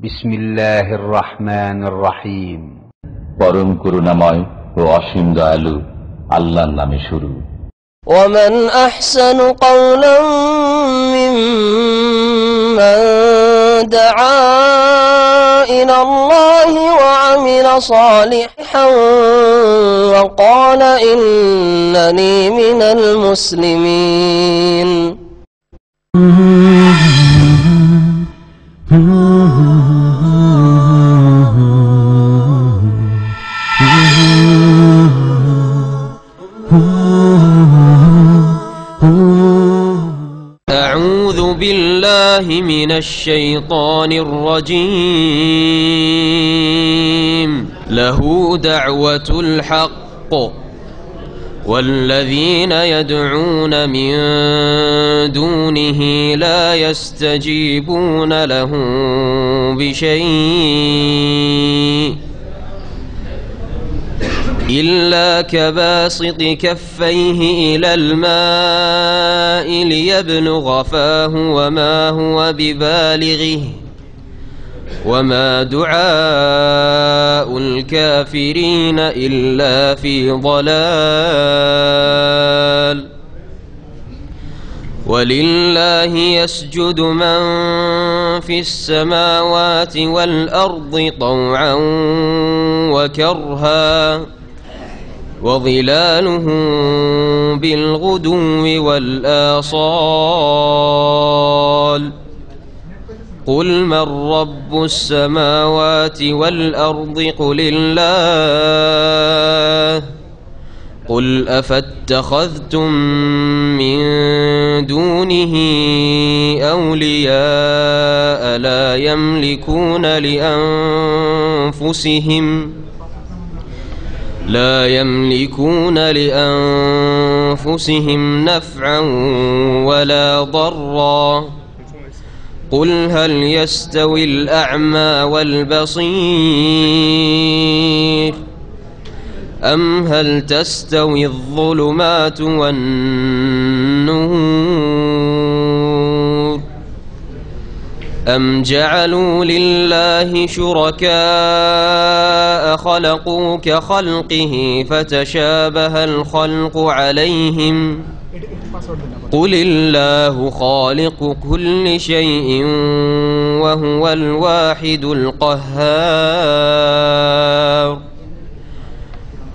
বিসমিল্লাহির রহমানির রহিম। পরম করুণাময় ও অসীম দয়ালু আল্লাহর নামে শুরু। ومن أحسن قولا ممن دعا إلى الله وعمل صالحا وقال إنني من المسلمين. أعوذ بالله من الشيطان الرجيم. له دعوة الحق والذين يدعون من دونه لا يستجيبون لهم بشيء إلا كباسط كفيه إلى الماء ليبلغ فاه وما هو ببالغه وما دعاء الكافرين إلا في ضلال. ولله يسجد من في السماوات والأرض طوعا وكرها وظلالهم بالغدو والآصال. قل من رب السماوات والأرض قل الله. قل أفاتخذتم من دونه أولياء لا يملكون لأنفسهم نفعا ولا ضرا. قل هل يستوي الأعمى والبصير أم هل تستوي الظلمات والنور أم جعلوا لله شركاء خلقوا كخلقه فتشابه الخلق عليهم. قل الله خالق كل شيء وهو الواحد القهار.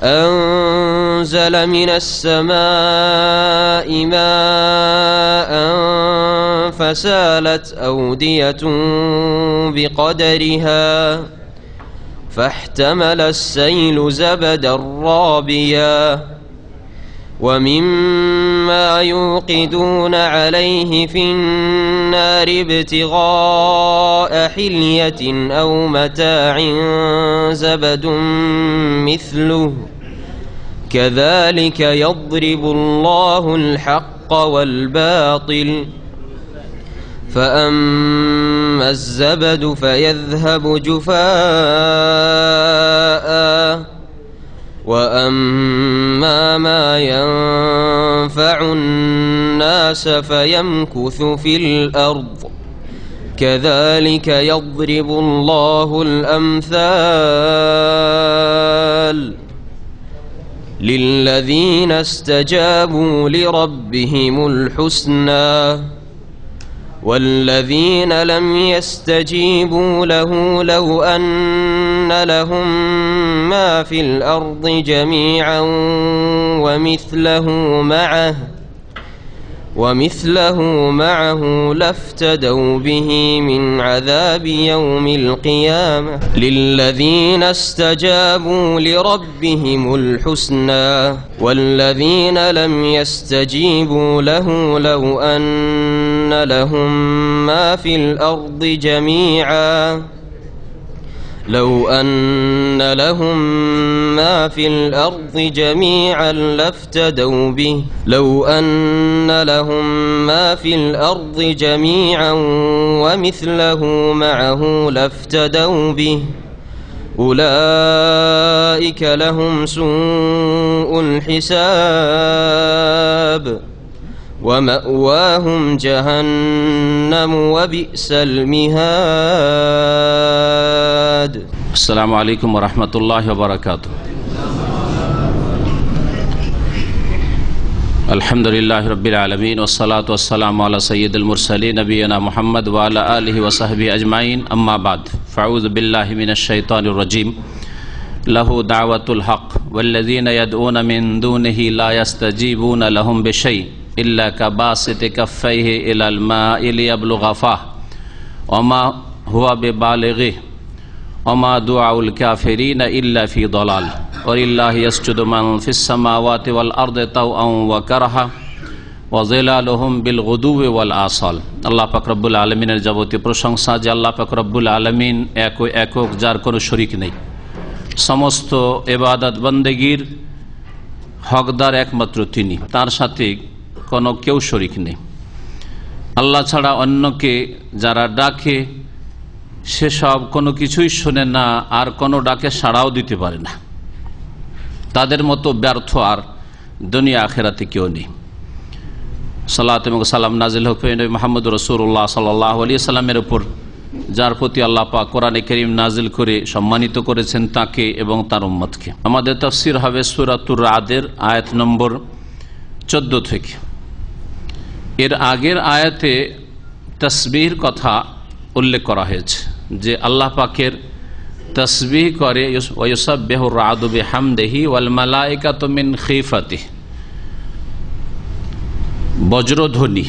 أنزل من السماء ماء فسالت أودية بقدرها فاحتمل السيل زبدا رابيا ومما يوقدون عليه في النار ابتغاء حلية أو متاع زبد مثله كذلك يضرب الله الحق والباطل. فأما الزبد فيذهب جفاء وأما ما ينفع الناس فيمكث في الأرض كذلك يضرب الله الأمثال. للذين استجابوا لربهم الحسنى والذين لم يستجيبوا له لو أن لهم ما في الأرض جميعا ومثله معه لافتدوا به من عذاب يوم القيامة. للذين استجابوا لربهم الحسنى والذين لم يستجيبوا له لو أن لهم ما في الأرض جميعا لافتدوا به ومثله معه لافتدوا به أولئك لهم سوء الحساب ومأواهم جهنم وبئس المهاد. আসসালামু আলাইকুম ওয়া রাহমাতুল্লাহি ওয়া বারাকাতুহু। আলহামদুলিল্লাহি রাব্বিল আলামিন ওয়াসসালাতু ওয়াসসালামু আলা সাইয়্যিদিল মুরসালিন নবিয়িনা মুহাম্মদ ওয়া আলা আলিহি ওয়া সাহবিহি আজমাইন, আম্মা বাদ। ফাউযু বিল্লাহি মিনাশ শাইতানির রাজীম। লাহু দাওয়াতুল হক ওয়াল্লাযীনা ইয়াদউনা মিন দুনিহি লা ইস্তাজীবুনা লাহুম বিশাইইন ইল্লা কাবাসিতি কাফাইহি ইলাল মা'i লিয়াবলুগা ফাহ ওয়া মা হুয়া বিবালিগিহি ওমা দুআউল কাফিরিনা ইল্লা ফি দালাল ওয়ালিল্লাহি ইয়াসজুদু মান ফিস সামাওয়াতি ওয়াল আরদি তাওআন ওয়া কারহা ওয়া যিলালুহুম বিল গুদুওয়ি ওয়াল আসাল। আল্লাহ পাক রব্বুল আলামিনের যাবতীয় প্রশংসা, যে আল্লাহ পাক রব্বুল আলামিন একক, যার কোনো শরীক নেই। সমস্ত ইবাদত বন্দেগীর হকদার একমাত্র তিনি, তার সাথে কোনো কেউ শরীক নেই। আল্লাহ ছাড়া অন্যকে যারা ডাকে সেসব কোনো কিছুই শোনে না, আর কোনো ডাকে সাড়াও দিতে পারে না। তাদের মতো ব্যর্থ আর দুনিয়া আখেরাতে কেউ নেই। সালাত এবং সালাম নাজিল হোক নবী মুহাম্মদ রাসূলুল্লাহ সাল্লাল্লাহু আলাইহি সাল্লামের উপর, যার প্রতি আল্লাহ পাক কোরআনে কারীম নাজিল করে সম্মানিত করেছেন তাকে এবং তার উম্মতকে। আমাদের তাফসীর হবে সূরাতুর রাদের আয়াত নম্বর 14 থেকে। এর আগের আয়াতে তাসবিহর কথা উল্লেখ করা হয়েছে, যে আল্লাহ পাকের তাসবিহ করে ওয়ায়ুসাব্বিহুর রা'দু বিহামদিহি ওয়াল মালায়েকাতু মিন খিফাতিহি। বজ্রধ্বনি,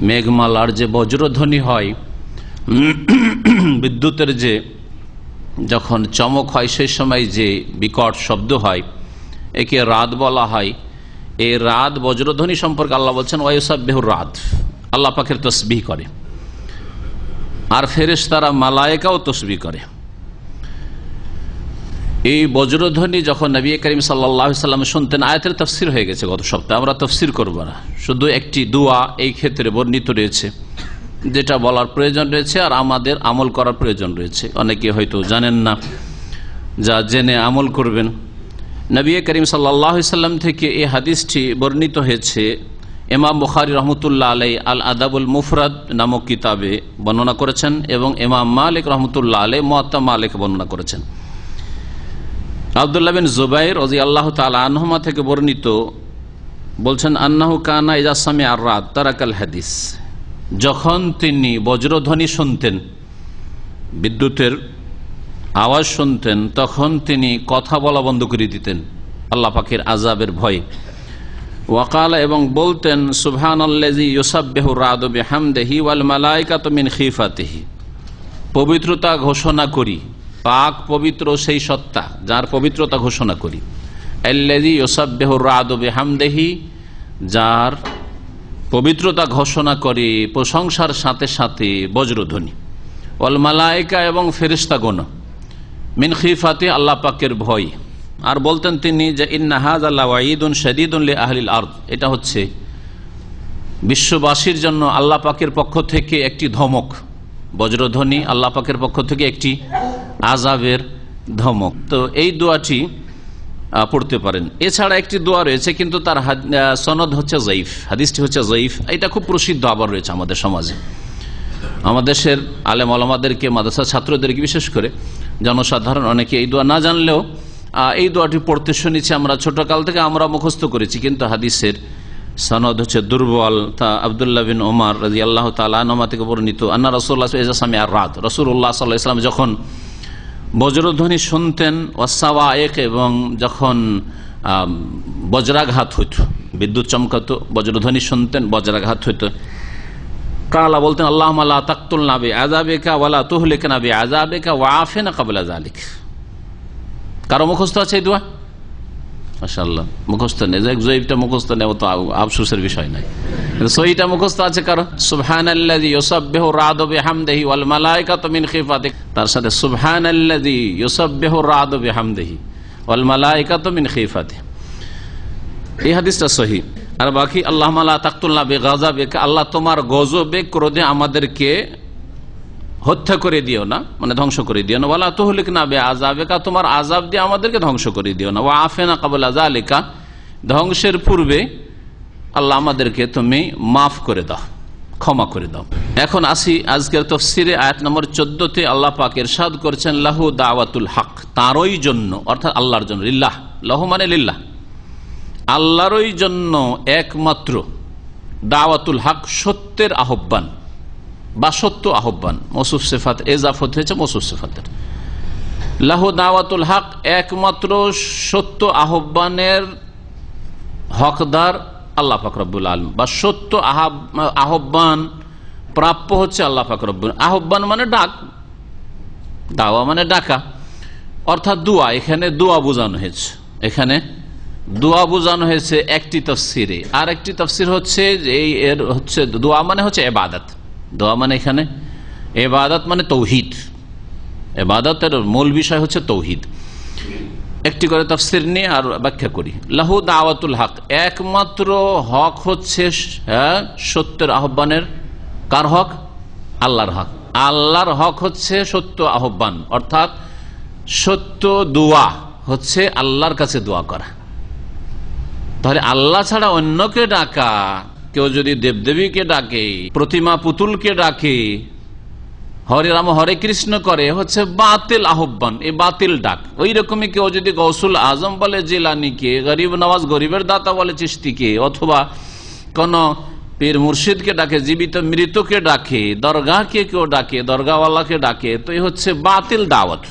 মেঘমালার যে বজ্রধ্বনি হয়, বিদ্যুতের যে যখন চমক হয় সেই সময় যে বিকট শব্দ হয়, একে রাদ বলা হয়। এই রাদ বজ্রধ্বনি সম্পর্কে আল্লাহ বলছেন ওয়ায়ুসাব্বিহুর রা'দ, আল্লাহ পাকের তাসবিহ করে। আর ফেরেশতারা মালায়েকাও তাসবিহ করে। এই বজ্রধ্বনি যখন নবী করিম সাল্লাল্লাহু আলাইহি ওয়াসাল্লাম শুনতেন, আয়াতের তাফসীর হয়ে গেছে গত সপ্তাহে, আমরা তাফসীর করব না। শুধু একটি দোয়া এই ক্ষেত্রে বর্ণিত রয়েছে, যেটা বলার প্রয়োজন রয়েছে আর আমাদের আমল করার প্রয়োজন রয়েছে। অনেকে হয়তো জানেন না, যা জেনে আমল করবেন। নবী করিম সাল্লাল্লাহু আলাইহি ওয়াসাল্লাম থেকে এই হাদিসটি বর্ণিত হয়েছে। ইমাম বুখারী রহমতুল্লাহ আলাইহি আল আদাবুল মুফরাদ নামক কিতাবে বর্ণনা করেছেন, এবং ইমাম মালিক রহমতুল্লাহ আলাইহি মুয়াত্তা মালিক বর্ণনা করেছেন। আব্দুল্লাহ বিন জুবাইর রাদিয়াল্লাহু তাআলা আনহুমা থেকে বর্ণিত, বলছেন আন্নাহু কানা ইযা সামিআ আর-রাদ তারাকাল হাদিস। যখন তিনি বজ্রধ্বনি শুনতেন, বিদ্যুতের আওয়াজ শুনতেন, তখন তিনি কথা বলা বন্ধ করে দিতেন আল্লাহ পাকের আযাবের ভয়ে। ওয়াকালা, এবং বলতেন সুবহানাল্লাযী ইউসাব্বিহুর রা'দু বিহামদিহি ওয়াল মালায়েকাতু মিন খিফাতিহি। পবিত্রতা ঘোষণা করি, পাক পবিত্র সেই সত্তা যার পবিত্রতা ঘোষণা করি। আল্লাযী ইউসাব্বিহুর রা'দু বিহামদিহি, যার পবিত্রতা ঘোষণা করে প্রশংসার সাথে সাথে বজ্রধ্বনি। ওয়াল মালায়েকা, এবং ফেরেশতাগণ মিন খিফাতি, আল্লাহ পাকের ভয়। আর বলতেন তিনি যে ইন্না হাযা লাওয়াঈদুন শাদীদুন লি আহলিল আরদ, এটা হচ্ছে বিশ্ববাসীর জন্য আল্লাহ পাকের পক্ষ থেকে একটি ধমক। বজ্রধ্বনি আল্লাহ পাকের পক্ষ থেকে একটি আযাবের ধমক। তো এই দোয়াটি পড়তে পারেন। এছাড়া একটি দোয়া রয়েছে, কিন্তু তার সনদ হচ্ছে যায়ীফ, হাদিসটি হচ্ছে যায়ীফ। এটা খুব প্রসিদ্ধ আবার রয়েছে আমাদের সমাজে। আমাদের দেশের আলেম ওলামাদেরকে, মাদ্রাসা ছাত্রদেরকে, বিশেষ করে জনসাধারণ অনেকে এই দোয়া না জানলেও এই দোয়াটি পড়তে শুনেছি আমরা ছোটকাল থেকে, আমরা মুখস্থ করেছি, কিন্তু হাদিসের সনদ হচ্ছে দুর্বল। তা আব্দুল্লাহ বিন ওমর রাদিয়াল্লাহু তাআলা আনহু থেকে বর্ণিত, আন্না রাসূলুল্লাহ ইযা সামিআ আর-রাদ, রাসূলুল্লাহ সাল্লাল্লাহু আলাইহি ওয়াসাল্লাম যখন বজ্রধ্বনি শুনতেন, ওয়াসাওয়াইক, এবং যখন বজ্রাঘাত হইত, বিদ্যুৎ চমকাতো, বজ্রধ্বনি শুনতেন, বজ্রাঘাত হইত, কালা বলতেন আল্লাহুম্মা লা তাকতুলনা বিআযাবিকা ওয়া লা তুহলিকনা বিআযাবিকা ওয়া আফিনা ক্বাবলা যালিক। কারো মুখস্থ আছে এই দোয়া? মাশাআল্লাহ, মুখস্থ নেই। যায়ীফটা মুখস্থ নেই, তো আফসোসের বিষয় নাই। সহিটা মুখস্থ আছে কারো? সুবহানাল্লাযী ইউসাব্বিহুর রা'দু বিহামদিহি ওয়াল মালায়েকাতু মিন খিফাতিহি, তার সাথে সুবহানাল্লাযী ইউসাব্বিহুর রা'দু বিহামদিহি ওয়াল মালায়েকাতু মিন খিফাতিহি। এই হাদিসটা সহিহ। আর বাকি আল্লাহুম্মা লা তাকতুলনা বিগাযাবিকা, আল্লাহ তোমার গজবে, ক্রোধে আমাদেরকে হত্যা করে দিও না, মানে ধ্বংস করে দিও না। ওয়ালা তুহলিকনা বিআযাবিকা, তোমার আযাব দিয়ে আমাদেরকে ধ্বংস করে দিও না। ওয়া আফিনা ক্বাবলা যালিকা, ধ্বংসের পূর্বে আল্লাহ আমাদেরকে তুমি মাফ করে দাও, ক্ষমা করে দাও। এখন আসি আজকের তাফসীরে আয়াত নম্বর 14-তে আল্লাহ পাক ইরশাদ করেছেন লাহু দাওয়াতুল হক, তারই জন্য, অর্থাৎ আল্লাহর জন্য। লিল্লাহ, লাহু মানে লিল্লাহ, আল্লাহরই জন্য একমাত্র দাওয়াতুল হক, সত্যের আহ্বান বা সত্য আহ্বান। মৌসুফ সিফাত এজাফত হয়েছে মৌসুফ সিফাতের। লাহু দাওয়াতুল হক, একমাত্র সত্য আহ্বানের হকদার আল্লাহ পাক রব্বুল আলামিন, বা সত্য আহ্বান প্রাপ্য হচ্ছে আল্লাহ পাক রব্বুল। আহ্বান মানে ডাক, দাওয়া মানে ডাকা, অর্থাৎ দোয়া। এখানে দোয়া বোঝানো হয়েছে, এখানে দোয়া বোঝানো হয়েছে একটি তাফসীরে। আর একটি তাফসীর হচ্ছে এই এর হচ্ছে দোয়া মানে হচ্ছে ইবাদত। দোয়া মানে এখানে ইবাদত মানে তৌহিদ, ইবাদতের মূল বিষয় হচ্ছে তৌহিদ। একটি করে তাফসীর নিয়ে আর ব্যাখ্যা করি। লাহু দাওয়াতুল হক, একমাত্র হক হচ্ছে সত্যের আহ্বানের। কার হক? আল্লাহর হক। আল্লাহর হক হচ্ছে সত্য আহ্বান, অর্থাৎ সত্য দোয়া হচ্ছে আল্লাহর কাছে দোয়া করা। তাহলে আল্লাহ ছাড়া অন্যকে ডাকা, কেউ যদি দেবদেবীকে ডাকে, প্রতিমা পুতুলকে ডাকে, হরে রাম হরে কৃষ্ণ করে, হচ্ছে বাতিল আহ্বান, এই বাতিল ডাক। ওই রকমই কেউ যদি গৌসুল আজম বলে জিলানিকে, গরিব নওয়াজ গরিবের দাতা বলে চিশতিকে, অথবা কোন পীর মুর্শিদকে ডাকে, জীবিত মৃতকে ডাকে, দরগাহকে কেউ ডাকে, দরগাওয়ালাকে ডাকে, তো এই হচ্ছে বাতিল দাওয়াত,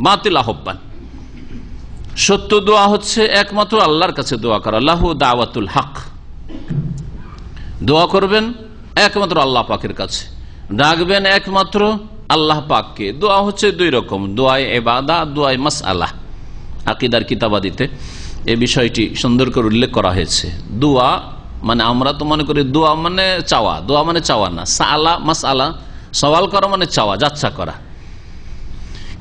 বাতিল আহ্বান। সত্য দোয়া হচ্ছে একমাত্র আল্লাহর কাছে দোয়া করা। লাহু দাওয়াতুল হক, দোয়া করবেন একমাত্র আল্লাহ পাকের কাছে, ডাকবেন একমাত্র আল্লাহ পাককে। দোয়া হচ্ছে দুই রকম, দোয়ায়ে ইবাদা, দোয়ায়ে মাসআলা। আকীদার কিতাবাদিতে এই বিষয়টি সুন্দর করে উল্লেখ করা হয়েছে। দোয়া মানে আমরা তো মনে করি দোয়া মানে চাওয়া, দোয়া মানে চাওয়া না। সাআলা মাসআলা, সওয়াল করা মানে চাওয়া, যাচ্ছা করা।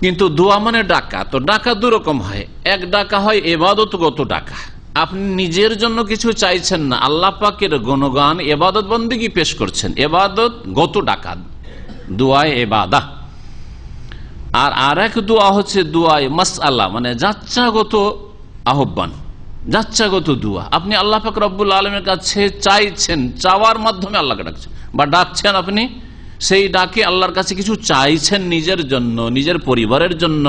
কিন্তু দোয়া মানে ডাকা। তো ডাকা দু রকম হয়। এক ডাকা হয় ইবাদতগত ডাকা, আপনি নিজের জন্য কিছু চাইছেন না, আল্লাহ পাকের গুণগান ইবাদত বন্দেগী পেশ করছেন, ইবাদতগত ডাকা, দোয়ায়ে ইবাদা। আর আরেক দোয়া হচ্ছে দোয়ায়ে মাসআলা, মানে যাচ্ছাগত আহ্বান, যাচ্ছাগত দোয়া। আপনি আল্লাহ পাক রব্বুল আলামিনের কাছে চাইছেন, চাওয়ার মাধ্যমে আল্লাহকে ডাকছেন বা ডাকছেন, আপনি সেই ডাকে আল্লাহর কাছে কিছু চাইছেন নিজের জন্য, নিজের পরিবারের জন্য,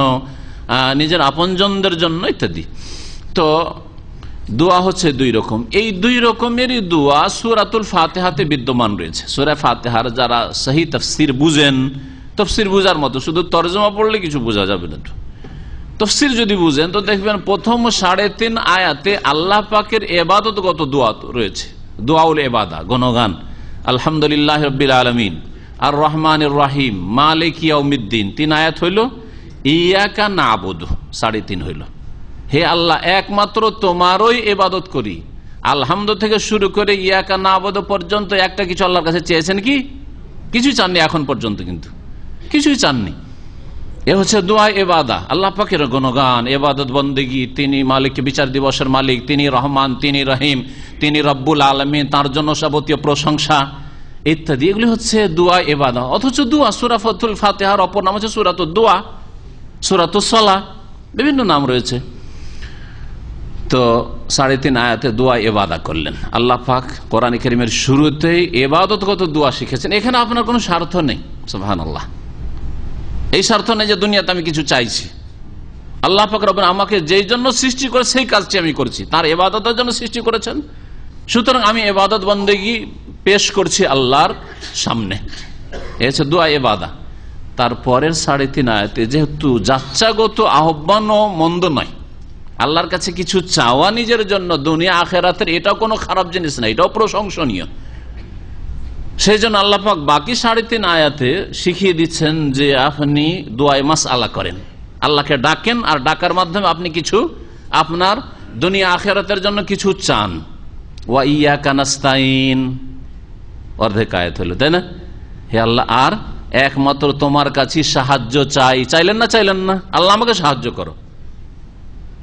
নিজের আপনজনদের জন্য ইত্যাদি। তো দোয়া হচ্ছে দুই রকম। এই দুই রকমেরই দোয়া সূরাতুল ফাতিহাতে বিদ্যমান রয়েছে। সূরা ফাতিহার যারা সহি তাফসীর বুঝেন, তাফসীর বুঝার মতো, শুধু তরজমা পড়লে কিছু বোঝা যাবে না। তাফসীর যদি বুঝেন তো দেখবেন প্রথম 3.5 আয়াতে আল্লাহ পাকের ইবাদতগত দোয়া রয়েছে, দোয়াউল ইবাদা, গুণগান। আলহামদুলিল্লাহি রাব্বিল আলামিন, আর রহমানির রহিম, মালিক ইয়াউমিদ্দিন। 3 আয়াত হইল। ইয়াকা নাবুদু 3.5 হইল, হে আল্লাহ একমাত্র তোমারই ইবাদত করি। আলহামদু থেকে শুরু করে ইয়াকা নাবুদু পর্যন্ত একটা কিছু আল্লাহর কাছে চেয়েছেন কি? কিছুই চাননি এখন পর্যন্ত, কিন্তু কিছুই চাননি। এ হচ্ছে দোয়া ইবাদা, আল্লাহ পাকের গুণগান, ইবাদত বন্দেগী। তিনি মালিক, বিচার দিবসের মালিক, তিনি রহমান, তিনি রহিম, তিনি রব্বুল আলামিন, তার জন্য যাবতীয় প্রশংসা ইত্যাদি। এগুলি হচ্ছে দোয়া ইবাদা। অথচ দোয়া সূরাতুল ফাতিহার অপর নাম হচ্ছে সূরাতুদ দোয়া, সূরাতুস সালাহ, বিভিন্ন নাম রয়েছে। তো 3.5 আয়াতে দোয়া ইবাদা করলেন। আল্লাহ পাক কোরআন কারীমের শুরুতেই ইবাদতগত দোয়া শিখেছেন। এখানে আপনার কোনো স্বার্থ নেই, সুবহানাল্লাহ। এই স্বার্থ নেই যে দুনিয়াতে আমি কিছু চাইছি। আল্লাহ পাক রব্বুল আমাকে যেই জন্য সৃষ্টি করে সেই কাজটি আমি করছি, তার ইবাদতের জন্য সৃষ্টি করেছেন, সুতরাং আমি ইবাদত বন্দেগী পেশ করছি আল্লাহর সামনে। এ হচ্ছে দোয়া ইবাদা। তারপরের 3.5 আয়াতে যেহেতু যাচ্ছাগত আহ্বানও মন্দ নয়, আল্লাহর কাছে কিছু চাওয়া নিজের জন্য দুনিয়া আখেরাতের, এটাও কোনো খারাপ জিনিস না, এটাও প্রশংসনীয়। সেই জন্য আল্লাহ পাক বাকি 3.5 আয়াতে শিখিয়ে দিচ্ছেন যে আপনি দোয়ায়ে মাসআলা করেন, আল্লাহকে ডাকেন, আর ডাকার মাধ্যমে আপনি কিছু আপনার দুনিয়া আখেরাতের জন্য কিছু চান। ওয়া ইয়াকা নাস্তাইন, অর্ধেক আয়াত হলো, তাই না? হে আল্লাহ, আর একমাত্র তোমার কাছে সাহায্য চাই। চাইলেন না? চাইলেন না আল্লাহ আমাকে সাহায্য করো,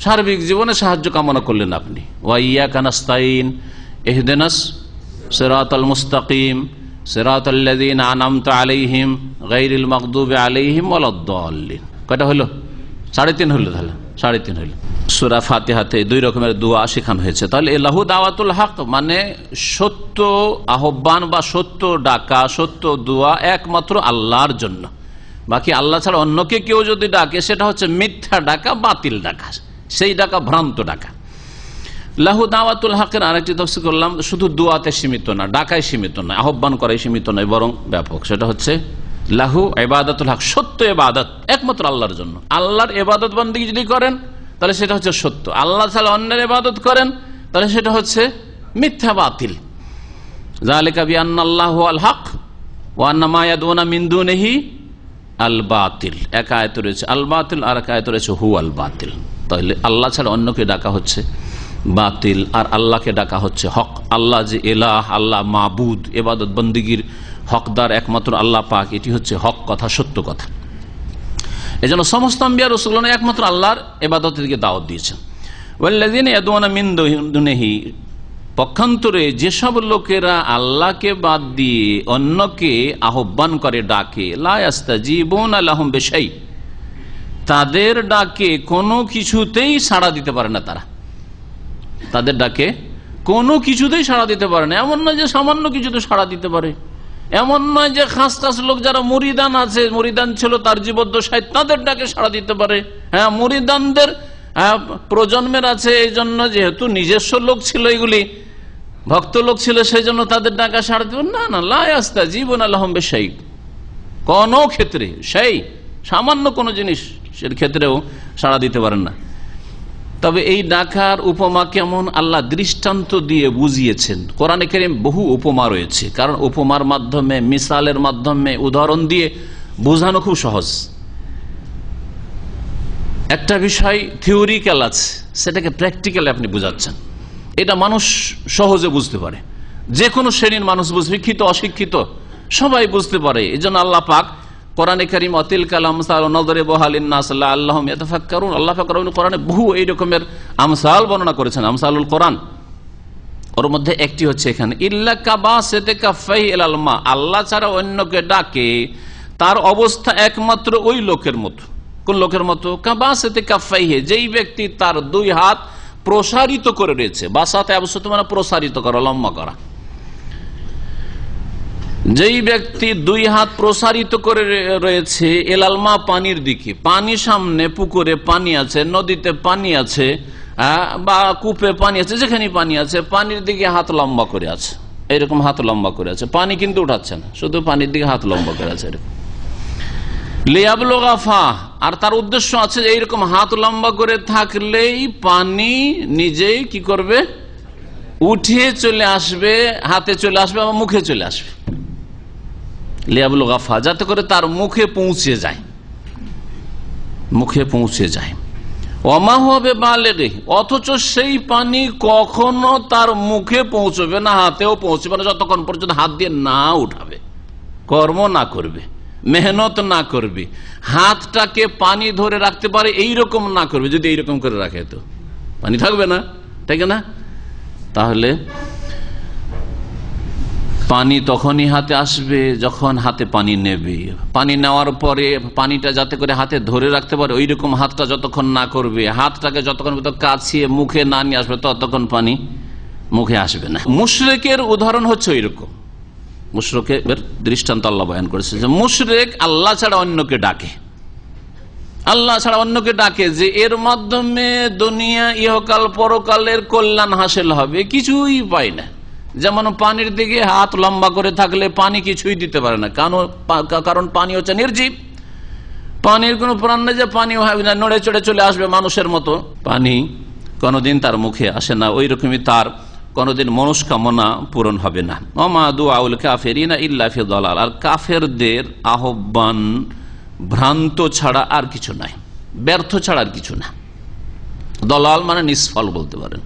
সার্বিক জীবনে সাহায্য কামনা করলেন আপনি। ওয়া ইয়াকা নাস্তাইন ইহদিনাস সিরাতাল মুস্তাকিম সিরাতাল্লাযীনা আনআমতা আলাইহিম গায়রিল মাগদুবি আলাইহিম ওয়ালাদ-দাল্লিন। কয়টা হলো? 3.5 হলো। তাহলে 3.5 হইল। সূরা ফাতিহাতে 2 রকমের দোয়া শেখানো হয়েছে। তাহলে লাহু দাওয়াতুল হক মানে সত্য আহ্বান বা সত্য ডাকা, সত্য দোয়া একমাত্র আল্লাহর জন্য। বাকি আল্লাহ ছাড়া অন্যকে কেউ যদি ডাকে সেটা হচ্ছে মিথ্যা ডাকা, বাতিল ডাকা, সেই ডাকা ভ্রান্ত ডাকা। লাহু দাওয়াতুল হকের আরেকটি তাফসীর করলাম, শুধু দোয়াতে সীমিত না, ডাকায় সীমিত না, আহ্বান করাই সীমিত নয়, বরং ব্যাপক। সেটা হচ্ছে লাহু ইবাদাতুল হক, সত্য ইবাদত একমাত্র আল্লাহর জন্য। আল্লাহর ইবাদত বান্দেগী যদি করেন তাহলে সেটা হচ্ছে সত্য, আল্লাহ ছাড়া অন্যের ইবাদত করেন তাহলে সেটা হচ্ছে মিথ্যা, বাতিল। যালিকা বিআন্নাল্লাহু আল হক ওয়া আন্না মা ইয়াদউনা মিন দুনিহি আল বাতিল। এক আয়াতে রয়েছে আল বাতিল, আর এক আয়াতে রয়েছে হু আল বাতিল। তাহলে আল্লাহ ছাড়া অন্যকে ডাকা হচ্ছে বাতিল, আর আল্লাহকে ডাকা হচ্ছে হক। আল্লাহ যে ইলাহ, আল্লাহ মাবুদ, ইবাদত বন্দেগীর হকদার একমাত্র আল্লাহ পাক, এটি হচ্ছে হক কথা, সত্য কথা। এজন্য সমস্ত আম্বিয়া রাসূলগণ একমাত্র আল্লাহর ইবাদতের দিকে দাওয়াত দিয়েছেন। ওয়াল্লাযিনা ইয়াদউনা মিন দুনিহি, পক্ষান্তরে যেসব লোকেরা আল্লাহকে বাদ দিয়ে অন্যকে আহ্বান করে, ডাকে, লা ইস্তাজিবুনা লাহুম বিশাই, তাদের ডাকে কোনো কিছুতেই সাড়া দিতে পারে না। তাদের ডাকে কোনো কিছুতেই সাড়া দিতে পারে না। এমন নয় যে সামান্য কিছুতে সাড়া দিতে পারে, এমন নয় যে খাস খাস লোক যারা মুরিদান আছে, মুরিদান ছিল তার জীবদ্দশায়, তাদের ডাকে সাড়া দিতে পারে। হ্যাঁ, মুরিদানদের প্রজন্মের আছে, এই জন্য যেহেতু নিজস্ব লোক ছিল, এগুলি ভক্ত লোক ছিল, সেই জন্য তাদের ডাকা সাড়া দিবে না। না, লা ইস্তাজিবুনা লাহুম বিশাই, কোন ক্ষেত্রে, সেই সামান্য কোনো জিনিস সের ক্ষেত্রেও সাড়া দিতে পারেন না। তবে এই ডাকার উপমা কেমন আল্লাহ দৃষ্টান্ত দিয়ে বুঝিয়েছেন। কোরআনে কারীম বহু উপমা রয়েছে, কারণ উপমার মাধ্যমে, মিসালের মাধ্যমে, উদাহরণ দিয়ে বোঝানো খুব সহজ। একটা বিষয় থিওরিক্যাল আছে, সেটাকে প্র্যাকটিক্যালি আপনি বুঝাচ্ছেন, এটা মানুষ সহজে বুঝতে পারে, যে কোনো শ্রেণীর মানুষ বুঝবে, শিক্ষিত অশিক্ষিত সবাই বুঝতে পারে। এই জন্য আল্লাহ পাক কোরআনে কারীম অতিল কালাম নযরিবুহা লিন-নাস লাআল্লাহুম ইয়াতাফাক্কারুন, আল্লাহ পাক কোরআনে বহু এই রকমের আমসাল বর্ণনা করেছেন, আমসালুল কোরআন। ওর মধ্যে একটি হচ্ছে এখানে ইল্লা কাবাসিতি কাফাইহি ইলাল মা, আল্লাহ ছাড়া অন্যকে ডাকে তার অবস্থা একমাত্র ওই লোকের মতো। কোন লোকের মতো? কাবাসিতি কাফাইহি, যেই ব্যক্তি তার 2 হাত প্রসারিত করে রয়েছে। বাসাতে আবশ্যক মানে প্রসারিত করা, লম্বা করা। যেই ব্যক্তি 2 হাত প্রসারিত করে রয়েছে এলাল মা, পানির দিকে, পানি সামনে, পুকুরে পানি আছে, নদীতে পানি আছে, বা কূপে পানি আছে, যেখানে পানি আছে পানির দিকে হাত লম্বা করে আছে, এইরকম হাত লম্বা করে আছে, পানি কিন্তু উঠাচ্ছে না, শুধু পানির দিকে হাত লম্বা করে আছে এরকম। লিয়াবলুগা ফা, আর তার উদ্দেশ্য আছে এইরকম হাত লম্বা করে থাকলেই পানি নিজেই কি করবে, উঠিয়ে চলে আসবে, হাতে চলে আসবে, বা মুখে চলে আসবে। লিয়াবলুগা ফা, যাতে করে তার মুখে পৌঁছে যায়, মুখে পৌঁছে যায়। ওমা হবে বালেগে, অথচ সেই পানি কখনো তার মুখে পৌঁছবে না, হাতেও পৌঁছবে না, যতক্ষণ পর্যন্ত হাত দিয়ে না উঠাবে, কর্ম না করবে, মেহনত না করবে, হাতটাকে পানি ধরে রাখতে পারে এইরকম না করবে। যদি এইরকম করে রাখে তো পানি থাকবে না, তাই না? তাহলে পানি তখনই হাতে আসবে যখন হাতে পানি নেবে। পানি নেওয়ার পরে পানিটা যাতে করে হাতে ধরে রাখতে পারে, ওই রকম হাতটা যতক্ষণ না করবে, হাতটাকে যতক্ষণ কাছিয়ে মুখে না নিয়ে আসবে, ততক্ষণ পানি মুখে আসবে না। মুশরিকের উদাহরণ হচ্ছে ওই রকম। মুশরিকের দৃষ্টান্ত আল্লাহ বয়ান করেছে যে মুশরিক আল্লাহ ছাড়া অন্যকে ডাকে, আল্লাহ ছাড়া অন্যকে ডাকে যে এর মাধ্যমে দুনিয়া, ইহকাল, পরকালের কল্যাণ হাসিল হবে, কিছুই পায় না। যেমন পানির দিকে হাত লম্বা করে থাকলে পানি কিছুই দিতে পারে না, কারণ পানি হচ্ছে নির্জীব, পানির কোনো প্রাণ নেই যে পানি নড়ে চড়ে চলে আসবে মানুষের মতো, পানি কোনোদিন তার মুখে আসে না, ওই রকমই তার কোনোদিন মনস্কামনা পূরণ হবে না। ওমা দুআউল কাফিরিনা ইল্লা ফি দালাল, আর কাফেরদের আহ্বান ভ্রান্ত ছাড়া আর কিছু নাই, ব্যর্থ ছাড়া আর কিছু না। দলাল মানে নিষ্ফল বলতে পারেন,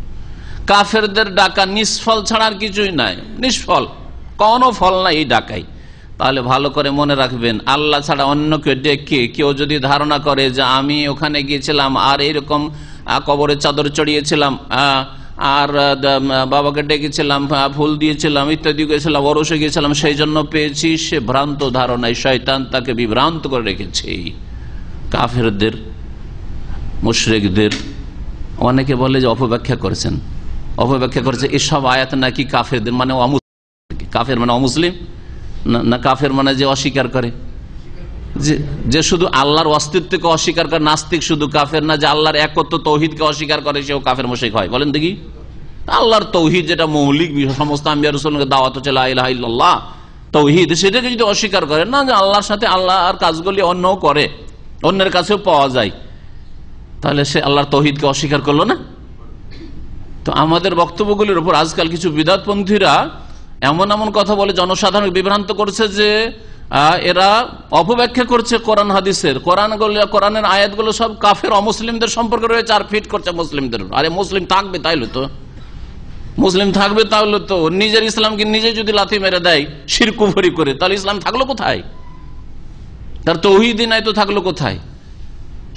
কাফেরদের ডাকা নিষ্ফল ছাড়া আর কিছুই নাই, নিষ্ফল, কোনো ফল নাই এই ডাকাই। তাহলে ভালো করে মনে রাখবেন, আল্লাহ ছাড়া অন্যকে ডেকে কেউ যদি ধারণা করে যে আমি ওখানে গিয়েছিলাম আর এইরকম কবরে চাদর চড়িয়েছিলাম, আর বাবাকে ডেকেছিলাম, ফুল দিয়েছিলাম, ইত্যাদি গেছিলাম, ওরসে গিয়েছিলাম, সেই জন্য পেয়েছি, সে ভ্রান্ত ধারণায় শয়তান তাকে বিভ্রান্ত করে রেখেছে। কাফেরদের মুশরিকদের অনেকে বলে যে অপব্যাখ্যা করেছেন, অপব্যাখ্যা করেছে এসব আয়াত নাকি কাফেরদের মানে কাফের মানে অমুসলিম না কাফের মানে যে অস্বীকার করে, যে শুধু আল্লাহর অস্তিত্বকে অস্বীকার করে নাস্তিক শুধু কাফের না, যে আল্লাহর একত্ব তৌহিদকে অস্বীকার করে সেও কাফের মুশরিক হয়? বলেন দেখি। আল্লাহর তৌহিদ যেটা মৌলিক বিষয়, সমস্ত আম্বিয়া রাসূলকে দাওয়াত হচ্ছে লা ইলাহা ইল্লাল্লাহ তৌহিদ, সেটাকে যদি অস্বীকার করে না, যে আল্লাহর সাথে আল্লাহর কাজগুলি অন্যও করে, অন্যের কাছেও পাওয়া যায়, তাহলে সে আল্লাহর তৌহিদকে অস্বীকার করলো না। তো আমাদের বক্তব্যগুলির উপর আজকাল কিছু বিদআতপন্থীরা এমন এমন কথা বলে জনসাধারণ বিভ্রান্ত করছে যে এরা অপব্যাখ্যা করছে কোরআন হাদিসের। কোরআনের আয়াতগুলো সব কাফের অমুসলিমদের সম্পর্কে রয়েছে আর ফিট করছে মুসলিমদের। আরে মুসলিম থাকবে তাইলে তো, মুসলিম থাকবে তাহলে তো নিজের ইসলামকে নিজে যদি লাথি মেরে দেয় শিরক কুফরি করে, তাহলে ইসলাম থাকলো কোথায়? তার তৌহিদই নাই তো থাকলো কোথায়?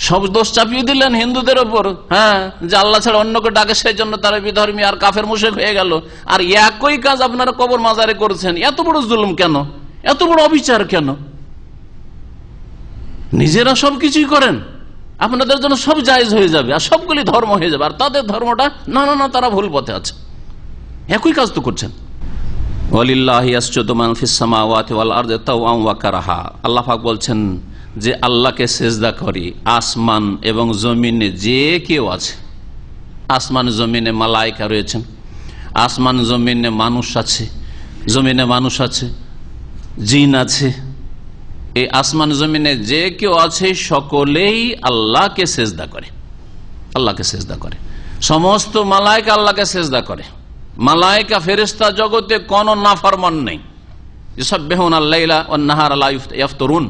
সব দোষ চাপিয়ে দিলেন হিন্দুদের ওপর, হ্যাঁ, যে আল্লাহ ছাড়া অন্যকে ডাকে সেই জন্য তারা বিধর্মী আর কাফের মুশরিক হয়ে গেল। আর একই কাজ আপনারা কবর মাজারে করছেন। এত বড় জুলুম কেন? এত বড় অবিচার কেন? নিজেরা সবকিছুই করেন, আপনাদের জন্য সব জায়েজ হয়ে যাবে আর সবগুলি ধর্ম হয়ে যাবে, আর তাদের ধর্মটা না না না তারা ভুল পথে আছে। একই কাজ তো করছেন। আল্লাহ পাক বলছেন যে আল্লাহকে সেজদা করি আসমান এবং জমিনে যে কেউ আছে। আসমান জমিনে মালায়েকা রয়েছেন, আসমান জমিনে মানুষ আছে, জমিনে মানুষ আছে, জিন আছে। এই আসমান জমিনে যে কেউ আছে সকলেই আল্লাহকে সেজদা করে, আল্লাহকে সেজদা করে। সমস্ত মালায়েকা আল্লাহকে সেজদা করে। মালায়েকা ফেরেশতা জগতে কোন নাফরমান নেই। ইউসাব্বিহুনাল লাইলা ওয়ান নাহারা লা ইফতারুন,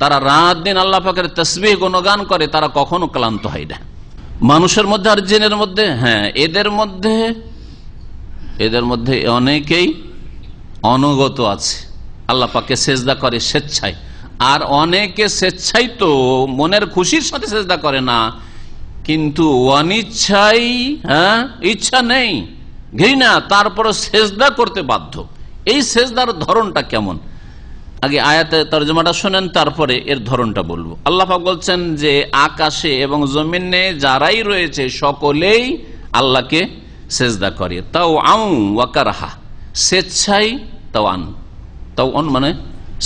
তারা রাত দিন আল্লাহ পাকের তাসবিহ গুণগান করে, তারা কখনো ক্লান্ত হয় না। মানুষের মধ্যে আর জিনের মধ্যে, হ্যাঁ, এদের মধ্যে অনেকেই অনুগত আছে, আল্লাহ পাককে সেজদা করে স্বেচ্ছায়। আর অনেকে স্বেচ্ছায় তো মনের খুশির সাথে সেজদা করে না, কিন্তু অনিচ্ছাই, হ্যাঁ, ইচ্ছা নেই, ঘৃণা, তারপরে সেজদা করতে বাধ্য। এই সেজদার ধরনটা কেমন? আগে আয়াতের তরজমাটা শুনেন, তারপরে এর ধরনটা বলবো। আল্লাহ পাক বলছেন যে আকাশে এবং জমিনে যারাই রয়েছে সকলেই আল্লাহকে সেজদা করে। তাও আউ ওয়াকারাহা, স্বেচ্ছাই, তাও আন মানে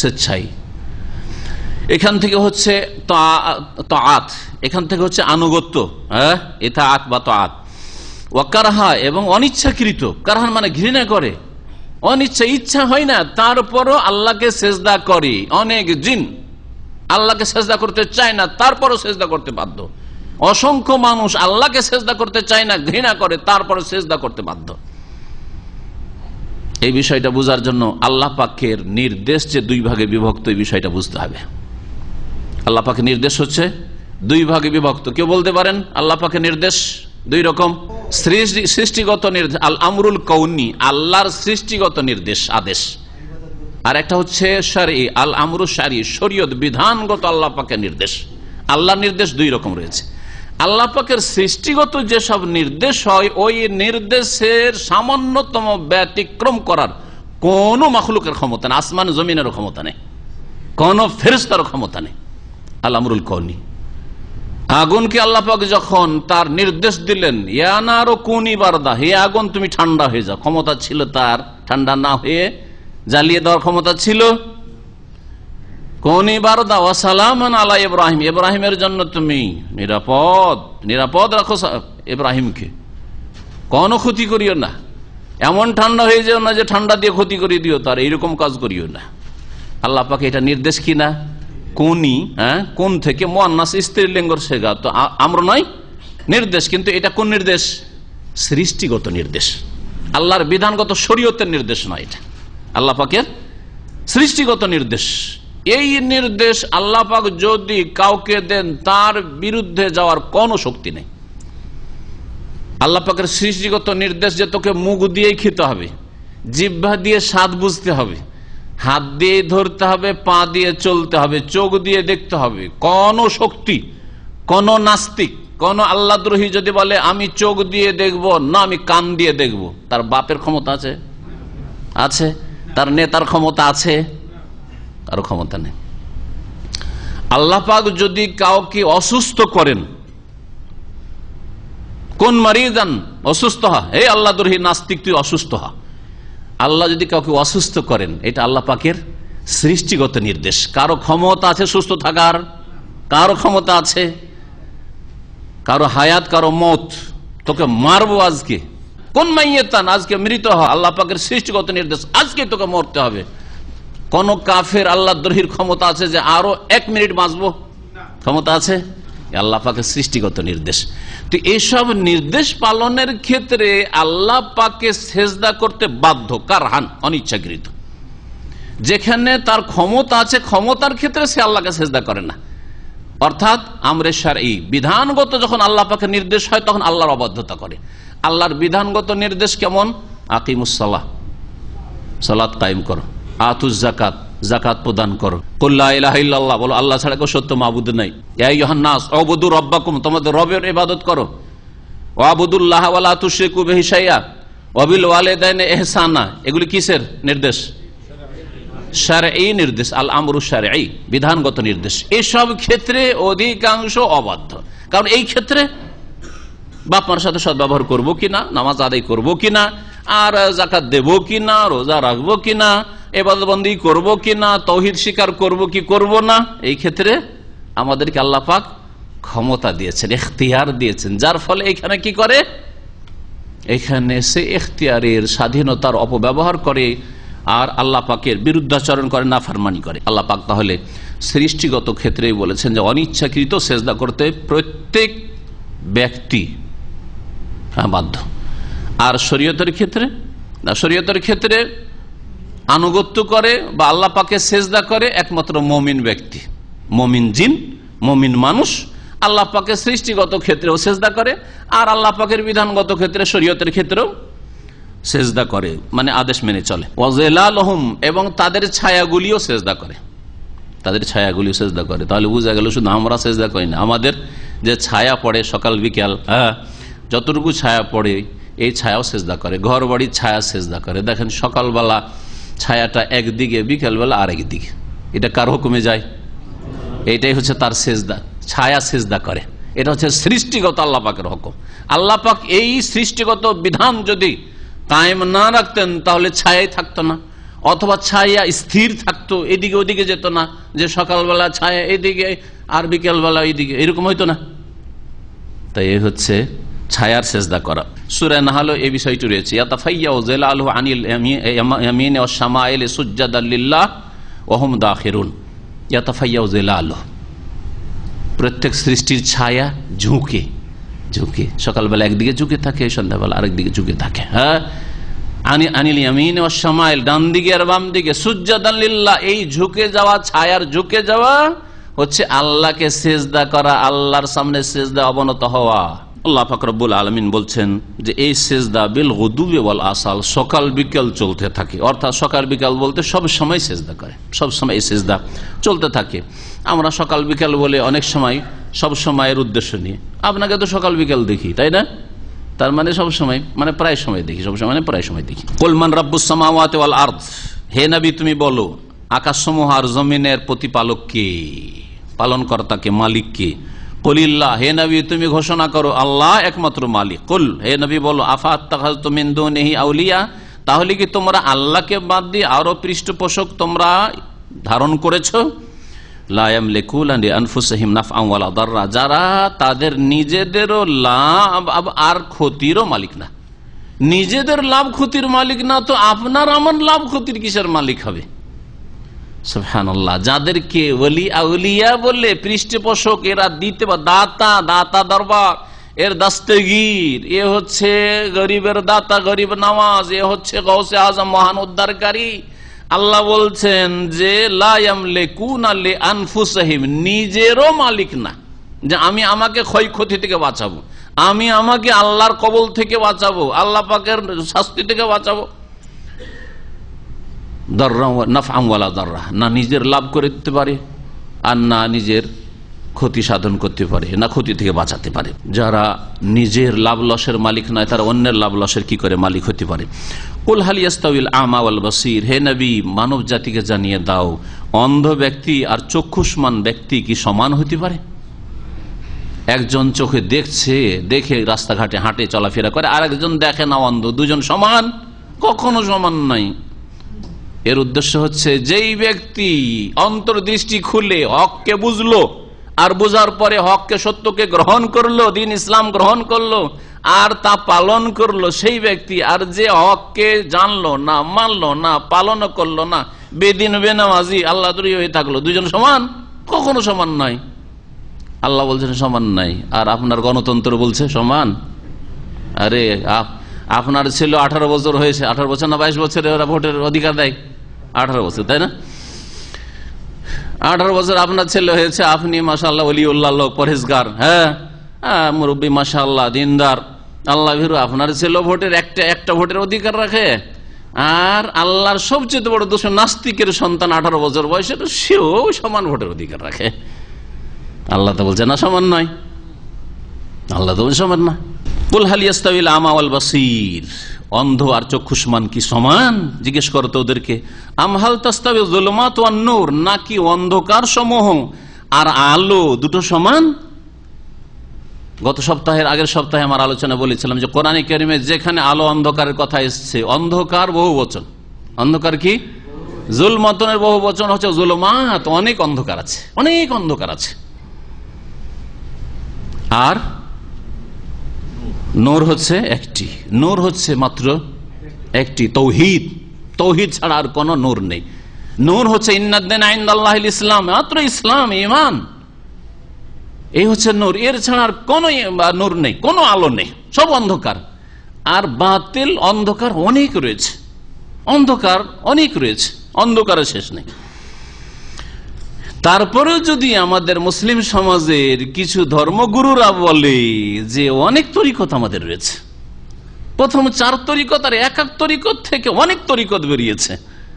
স্বেচ্ছাই। এখান থেকে হচ্ছে তাআত, এখান থেকে হচ্ছে আনুগত্য, হ্যাঁ, ইতাআত বা তাআত। ওয়াকারাহা এবং অনিচ্ছাকৃত, কারহান মানে ঘৃণা করে, অনিচ্ছা, ইচ্ছা হয় না, তারপরও আল্লাহকে সেজদা করে। অনেক জিন আল্লাহকে সেজদা করতে চায় না, তারপরও সেজদা করতে বাধ্য। অসংখ্য মানুষ আল্লাহকে সেজদা করতে চায় না, ঘৃণা করে, তারপরও সেজদা করতে বাধ্য। এই বিষয়টা বোঝার জন্য আল্লাহ পাকের নির্দেশ যে দুই ভাগে বিভক্ত, এই বিষয়টা বুঝতে হবে। আল্লাহ পাকের নির্দেশ হচ্ছে দুই ভাগে বিভক্ত। কেউ বলতে পারেন আল্লাহ পাকের নির্দেশ দুই রকম। সৃষ্টিগত নির্দেশ, আল আমরুল কৌনি, আল্লাহর সৃষ্টিগত নির্দেশ, আদেশ। আর একটা হচ্ছে শারঈ, আল আমরু শারঈ, শরীয়ত বিধানগত আল্লাহ পাকের নির্দেশ। আল্লাহর নির্দেশ দুই রকম রয়েছে। আল্লাহ পাকের সৃষ্টিগত যেসব নির্দেশ হয়, ওই নির্দেশের সামান্যতম ব্যতিক্রম করার কোন মাখলুকের ক্ষমতা নেই, আসমান জমিনের ক্ষমতা নেই, কোন ফেরেশতার ক্ষমতা নেই। আল আমরুল কৌনি, আগুনকে আল্লাহ পাক যখন তার নির্দেশ দিলেন, ইয়া নারু কুনি বারদা, হে আগুন তুমি ঠান্ডা হয়ে যাও, ক্ষমতা ছিল তার ঠান্ডা না হয়ে জ্বালিয়ে দেওয়ার ক্ষমতা ছিল। কুনি বারদা ওয়া সালামান আলা ইব্রাহিম, ইব্রাহিমের জন্য তুমি নিরাপদ রাখো ইব্রাহিমকে, কোনো ক্ষতি করিও না, এমন ঠান্ডা হয়ে যাও না যে ঠান্ডা দিয়ে ক্ষতি করে দিও তার, এইরকম কাজ করিও না। আল্লাহ পাক এটা নির্দেশ কিনা? কোনি, হ্যাঁ, কোন থেকে মুয়ান্নাস স্ত্রীলিঙ্গর সেগা, তো আমর নয়, নির্দেশ। কিন্তু এটা কোন নির্দেশ? সৃষ্টিগত নির্দেশ, আল্লাহর বিধানগত শরীয়তের নির্দেশ নয়, এটা আল্লাহ পাকের সৃষ্টিগত নির্দেশ। এই নির্দেশ আল্লাহ পাক যদি কাউকে দেন, তার বিরুদ্ধে যাওয়ার কোনো শক্তি নেই। আল্লাহ পাকের সৃষ্টিগত নির্দেশ যে তোকে মুখ দিয়েই খেতে হবে, জিহ্বা দিয়ে স্বাদ বুঝতে হবে, হাত দিয়ে ধরতে হবে, পা দিয়ে চলতে হবে, চোখ দিয়ে দেখতে হবে। কোন শক্তি, কোন নাস্তিক, কোন আল্লাহদ্রোহী যদি বলে আমি চোখ দিয়ে দেখব না, আমি কান দিয়ে দেখব, তার বাপের ক্ষমতা আছে? আছে। তার নেতার ক্ষমতা আছে? কারো ক্ষমতা নেই। আল্লাহ পাক যদি কাউকে অসুস্থ করেন, কোন মারিদান, অসুস্থ হ, হে আল্লাহ দ্রোহী নাস্তিক তুই অসুস্থ হ। আল্লাহ যদি কাউকে অসুস্থ করেন, এটা আল্লাহ পাকের সৃষ্টিগত নির্দেশ। কারো ক্ষমতা আছে সুস্থ থাকার? কারো ক্ষমতা আছে? কারো হায়াত, কারো মত। তোকে মারবো আজকে, কোন মাইয়েতান, আজকে মৃত হ, আল্লাহ পাকের সৃষ্টিগত নির্দেশ, আজকে তোকে মরতে হবে। কোন কাফের আল্লাহ দ্রোহীর ক্ষমতা আছে যে আরো 1 মিনিট বাঁচবো? ক্ষমতা আছে? আল্লাহ পাকের সৃষ্টিগত নির্দেশ। তো এইসব নির্দেশ পালনের ক্ষেত্রে আল্লাহ পাকে সেজদা করতে বাধ্য, কারহান, অনিচ্ছাকৃত। যেখানে তার ক্ষমতা আছে, ক্ষমতার ক্ষেত্রে সে আল্লাহকে সেজদা করে না। অর্থাৎ আমরে শারঈ, বিধানগত যখন আল্লাহ পাকের নির্দেশ হয় তখন আল্লাহর অবাধ্যতা করে। আল্লাহর বিধানগত নির্দেশ কেমন? আকিমুস সালাহ, সালাত কায়েম করো, আতুজ যাকাত, যাকাত প্রদান করো, কুল লা ইলাহা ইল্লাল্লাহ, বলো আল্লাহ ছাড়া কেউ সত্য মাবুদ নাই, ইয়া আইয়ুহান নাস উবুদু রাব্বাকুম, তোমাদের রবের ইবাদত করো, ওয়াবুদুল্লাহ ওয়া লা তুশরিকু বিহি শাইআ ওয়া বিল ওয়ালিদাইনি ইহসানা। এগুলি কিসের নির্দেশ? শারঈ নির্দেশ, আল আমরু শারঈ, বিধানগত নির্দেশ। এসব ক্ষেত্রে অধিকাংশ অবাধ্য। কারণ এই ক্ষেত্রে বাপ মার সাথে সদ্ব্যবহার করবো কিনা, নামাজ আদায় করবো কিনা, আর যাকাত দেবো কিনা, রোজা রাখবো কিনা, ইবাদত বন্দেগী করবো কিনা, তাওহীদ স্বীকার করবো কি করবো না, এই ক্ষেত্রে আমাদেরকে আল্লাহ পাক ক্ষমতা দিয়েছেন, ইখতিয়ার দিয়েছেন। যার ফলে এখানে কি করে? এখানে সে ইখতিয়ারের স্বাধীনতার অপব্যবহার করে আর আল্লাহ পাকের বিরুদ্ধাচরণ করে, নাফরমানি করে। আল্লাহ পাক তাহলে সৃষ্টিগত ক্ষেত্রেই বলেছেন যে অনিচ্ছাকৃত সেজদা করতে প্রত্যেক ব্যক্তি বাধ্য। আর শরীয়তের ক্ষেত্রে না, শরীয়তের ক্ষেত্রে আনুগত্য করে বা আল্লাহ পাকে সেজদা করে একমাত্র মুমিন ব্যক্তি, মুমিন জিন, মুমিন মানুষ আল্লাহ পাকের সৃষ্টিগত ক্ষেত্রেও সেজদা করে, আর আল্লাহ পাকের বিধানগত ক্ষেত্রে, শরীয়তের ক্ষেত্রেও সেজদা করে, মানে আদেশ মেনে চলে। ওয়াজিলালহুম, এবং তাদের ছায়াগুলিও সেজদা করে, তাদের ছায়াগুলিও সেজদা করে। তাহলে বোঝা গেল শুধু আমরা সেজদা করি না, আমাদের যে ছায়া পড়ে সকাল বিকাল, যতটুকু ছায়া পড়ে এই ছায়াও সেজদা করে। ঘর বাড়ির ছায়া সেজদা করে। দেখেন সকালবেলা ছায়াটা একদিকে, বিকালবেলা আরেক দিকে, এটা কার হুকুমে যায়? এইটাই হচ্ছে তার সেজদা, ছায়া সেজদা করে। এটা হচ্ছে সৃষ্টিগত আল্লাহ পাকের হুকুম। আল্লাহ পাক এই সৃষ্টিগত বিধান যদি কায়েম না রাখতেন তাহলে ছায়াই থাকতো না, অথবা ছায়া স্থির থাকতো, এদিকে ওদিকে যেত না, যে সকালবেলা ছায়া এদিকে আর বিকেলবেলা এইদিকে, এরকম হইতো না। তাই এই হচ্ছে ছায়ার সেজদা করা। সূরা নাহল এই বিষয়টি রয়েছে, ইয়াতাফাইয়াউ জিলালহু আনিল ইয়ামিন ওয়াস শামাইল সুজদান লিল্লাহ ওয়া হুম দাখিরুন। ইয়াতাফাইয়াউ জিলালহু, প্রত্যেক সৃষ্টির ছায়া ঝুঁকে ঝুঁকে, সকালবেলা একদিকে ঝুঁকে থাকে, সন্ধ্যাবেলা আরেক দিকে ঝুঁকে থাকে। হ্যাঁ, আনিল ইয়ামিন ওয়াস শামাইল, ডান দিকে আর বাম দিকে, সুজদান লিল্লাহ, এই ঝুঁকে যাওয়া, ছায়ার ঝুঁকে যাওয়া হচ্ছে আল্লাহকে সেজদা করা, আল্লাহর সামনে সেজদা অবনত হওয়া। আল্লাহ পাক রব্বুল আলামিন বলছেন যে এই সেজদা বিল গুদুবি ওয়াল আসাল, সকাল বিকাল চলতে থাকে। অর্থাৎ সকাল বিকাল বলতে সব সময় সেজদা করে, সব সময় এই সেজদা চলতে থাকে। আমরা সকাল বিকাল বলে অনেক সময় সব সময়ের উদ্দেশ্য নিয়ে, আপনাকে তো সকাল বিকাল দেখি, তাই না? তার মানে সব সময়, মানে প্রায় সময় দেখি, সব সময় মানে প্রায় সময় দেখি। কুল মান রাব্বুস সামাওয়াতি ওয়াল আরদ, হে নবী তুমি বলো আকাশসমূহ আর জমিনের প্রতিপালক কে, পালনকর্তা কে, মালিক কে? কুলিল্লাহ, হে নবী তুমি ঘোষণা করো আল্লাহ একমাত্র মালিক। কুল, হে নবী বলো আফাত্তাখাযতুম মিন দুনিহি আউলিয়া, তাহলে কি তোমরা আল্লাহকে বাদ দিয়ে আরো পৃষ্ঠপোষক তোমরা ধারণ করেছো? লা ইয়ামলিকুনা লিআনফুসিহিম নাফআন ওয়ালা দাররা, যারা তাদের নিজেদেরও লাভ আর ক্ষতিরও মালিক না। নিজেদের লাভ ক্ষতির মালিক না তো আপনার আমার লাভ ক্ষতির কিসের মালিক হবে? সুবহানাল্লাহ। যাদেরকে ওলি আউলিয়া বলে, পৃষ্ঠপোষক, এরা দিতে দাতা, দাতা দরবার, এর দাস্তগীর, এ হচ্ছে গরিবের দাতা, গরিব নওয়াজ, এ হচ্ছে গৌসে আজম, মহান উদ্ধারকারী। আল্লাহ বলছেন যে লা ইয়ামলিকুনা লিআনফুসিহিম, নিজেরও মালিক না, যে আমি আমাকে ক্ষয়ক্ষতি থেকে বাঁচাবো, আমি আমাকে আল্লাহর কবল থেকে বাঁচাবো, আল্লাহ পাকের শাস্তি থেকে বাঁচাবো। না নিজের লাভ করে দিতে পারে আর না নিজের ক্ষতি সাধন করতে পারে, না ক্ষতি থেকে বাঁচাতে পারে। যারা নিজের লাভ লসের মালিক নয় তারা অন্যের লাভ লসের কি করে মালিক হতে পারে? কুল হাল ইয়াস্তাউল আমা ওয়াল বাসীর, হে নবী মানব জাতিকে জানিয়ে দাও অন্ধ ব্যক্তি আর চক্ষুষ্মান ব্যক্তি কি সমান হতে পারে? একজন চোখে দেখছে, দেখে রাস্তাঘাটে হাঁটে চলাফেরা করে, আর একজন দেখে না, অন্ধ। দুজন সমান? কখনো সমান নাই। এর উদ্দেশ্য হচ্ছে যেই ব্যক্তি অন্তর্দৃষ্টি খুলে হককে বুঝলো, আর বোঝার পরে হককে, সত্যকে গ্রহণ করলো, দিন ইসলাম গ্রহণ করলো আর তা পালন করলো, সেই ব্যক্তি। আর যে হককে জানলো না, মানলো না, পালন করলো না, বেদিন বেনামাজি, আল্লাহ দ্রোহী হয়ে থাকলো, দুজন সমান? কখনো সমান নাই। আল্লাহ বলছেন সমান নাই, আর আপনার গণতন্ত্র বলছে সমান। আরে আপনার ছিল 18 বছর হয়েছে, 18 বছর না 22 বছরে ওরা ভোটের অধিকার দেয়? 18 বছর, তাই না? 18 বছর আপনার ছেলে হয়েছে, আপনি মাশাআল্লাহ ওলিউল্লাহ লোক, পরহেজগার, হ্যাঁ মুরব্বী, মাশাআল্লাহ দিনদার, আল্লাহ ভীরু। আপনার ছেলে ভোটের একটা ভোটের অধিকার রাখে, আর আল্লাহর সবচেয়ে বড় দুশমন নাস্তিকের সন্তান 18 বছর বয়সের, সেও সমান ভোটের অধিকার রাখে। আল্লাহ তো বলছে না, সমান নয়। আল্লাহ তো সমান না। কুল হাল ইয়াস্তাবিল আমা ওয়াল বাসীর, অন্ধ আর চক্ষুষ্মান কি সমান? জিজ্ঞেস করতো ওদেরকে। আম হাল তাস্তাবি যুলুমাত ওয়ান নূর, নাকি অন্ধকার সমূহ আর আলো দুটো সমান? গত সপ্তাহের, আগের সপ্তাহে আমার আলোচনা বলেছিলাম যে কোরআনে কারিমে যেখানে আলো অন্ধকারের কথা এসছে, অন্ধকার বহু বচন। অন্ধকার কি? জুলমাতনের বহু বচন হচ্ছে জুলুমাত। অনেক অন্ধকার আছে, অনেক অন্ধকার আছে। আর নূর হচ্ছে একটি, নূর হচ্ছে মাত্র একটি, তৌহিদ। তৌহিদ ছাড়া আর কোন নূর নেই। নূর হচ্ছে ইন্নাদ্দিন ইনদাল্লাহিল ইসলাম, মাত্র ইসলাম, ঈমান, এই হচ্ছে নূর। এর ছাড়া আর কোন নূর নেই, কোন আলো নেই, সব অন্ধকার। আর বাতিল অন্ধকার অনেক রয়েছে, অন্ধকার অনেক রয়েছে, অন্ধকারের শেষ নেই। তারপরেও যদি আমাদের মুসলিম সমাজের কিছু ধর্মগুরুরা বলে যে অনেক তরিকত আমাদের রয়েছে, প্রথম 4 তরিকত আর এক তরিকত থেকে অনেক তরিকত বেরিয়েছে,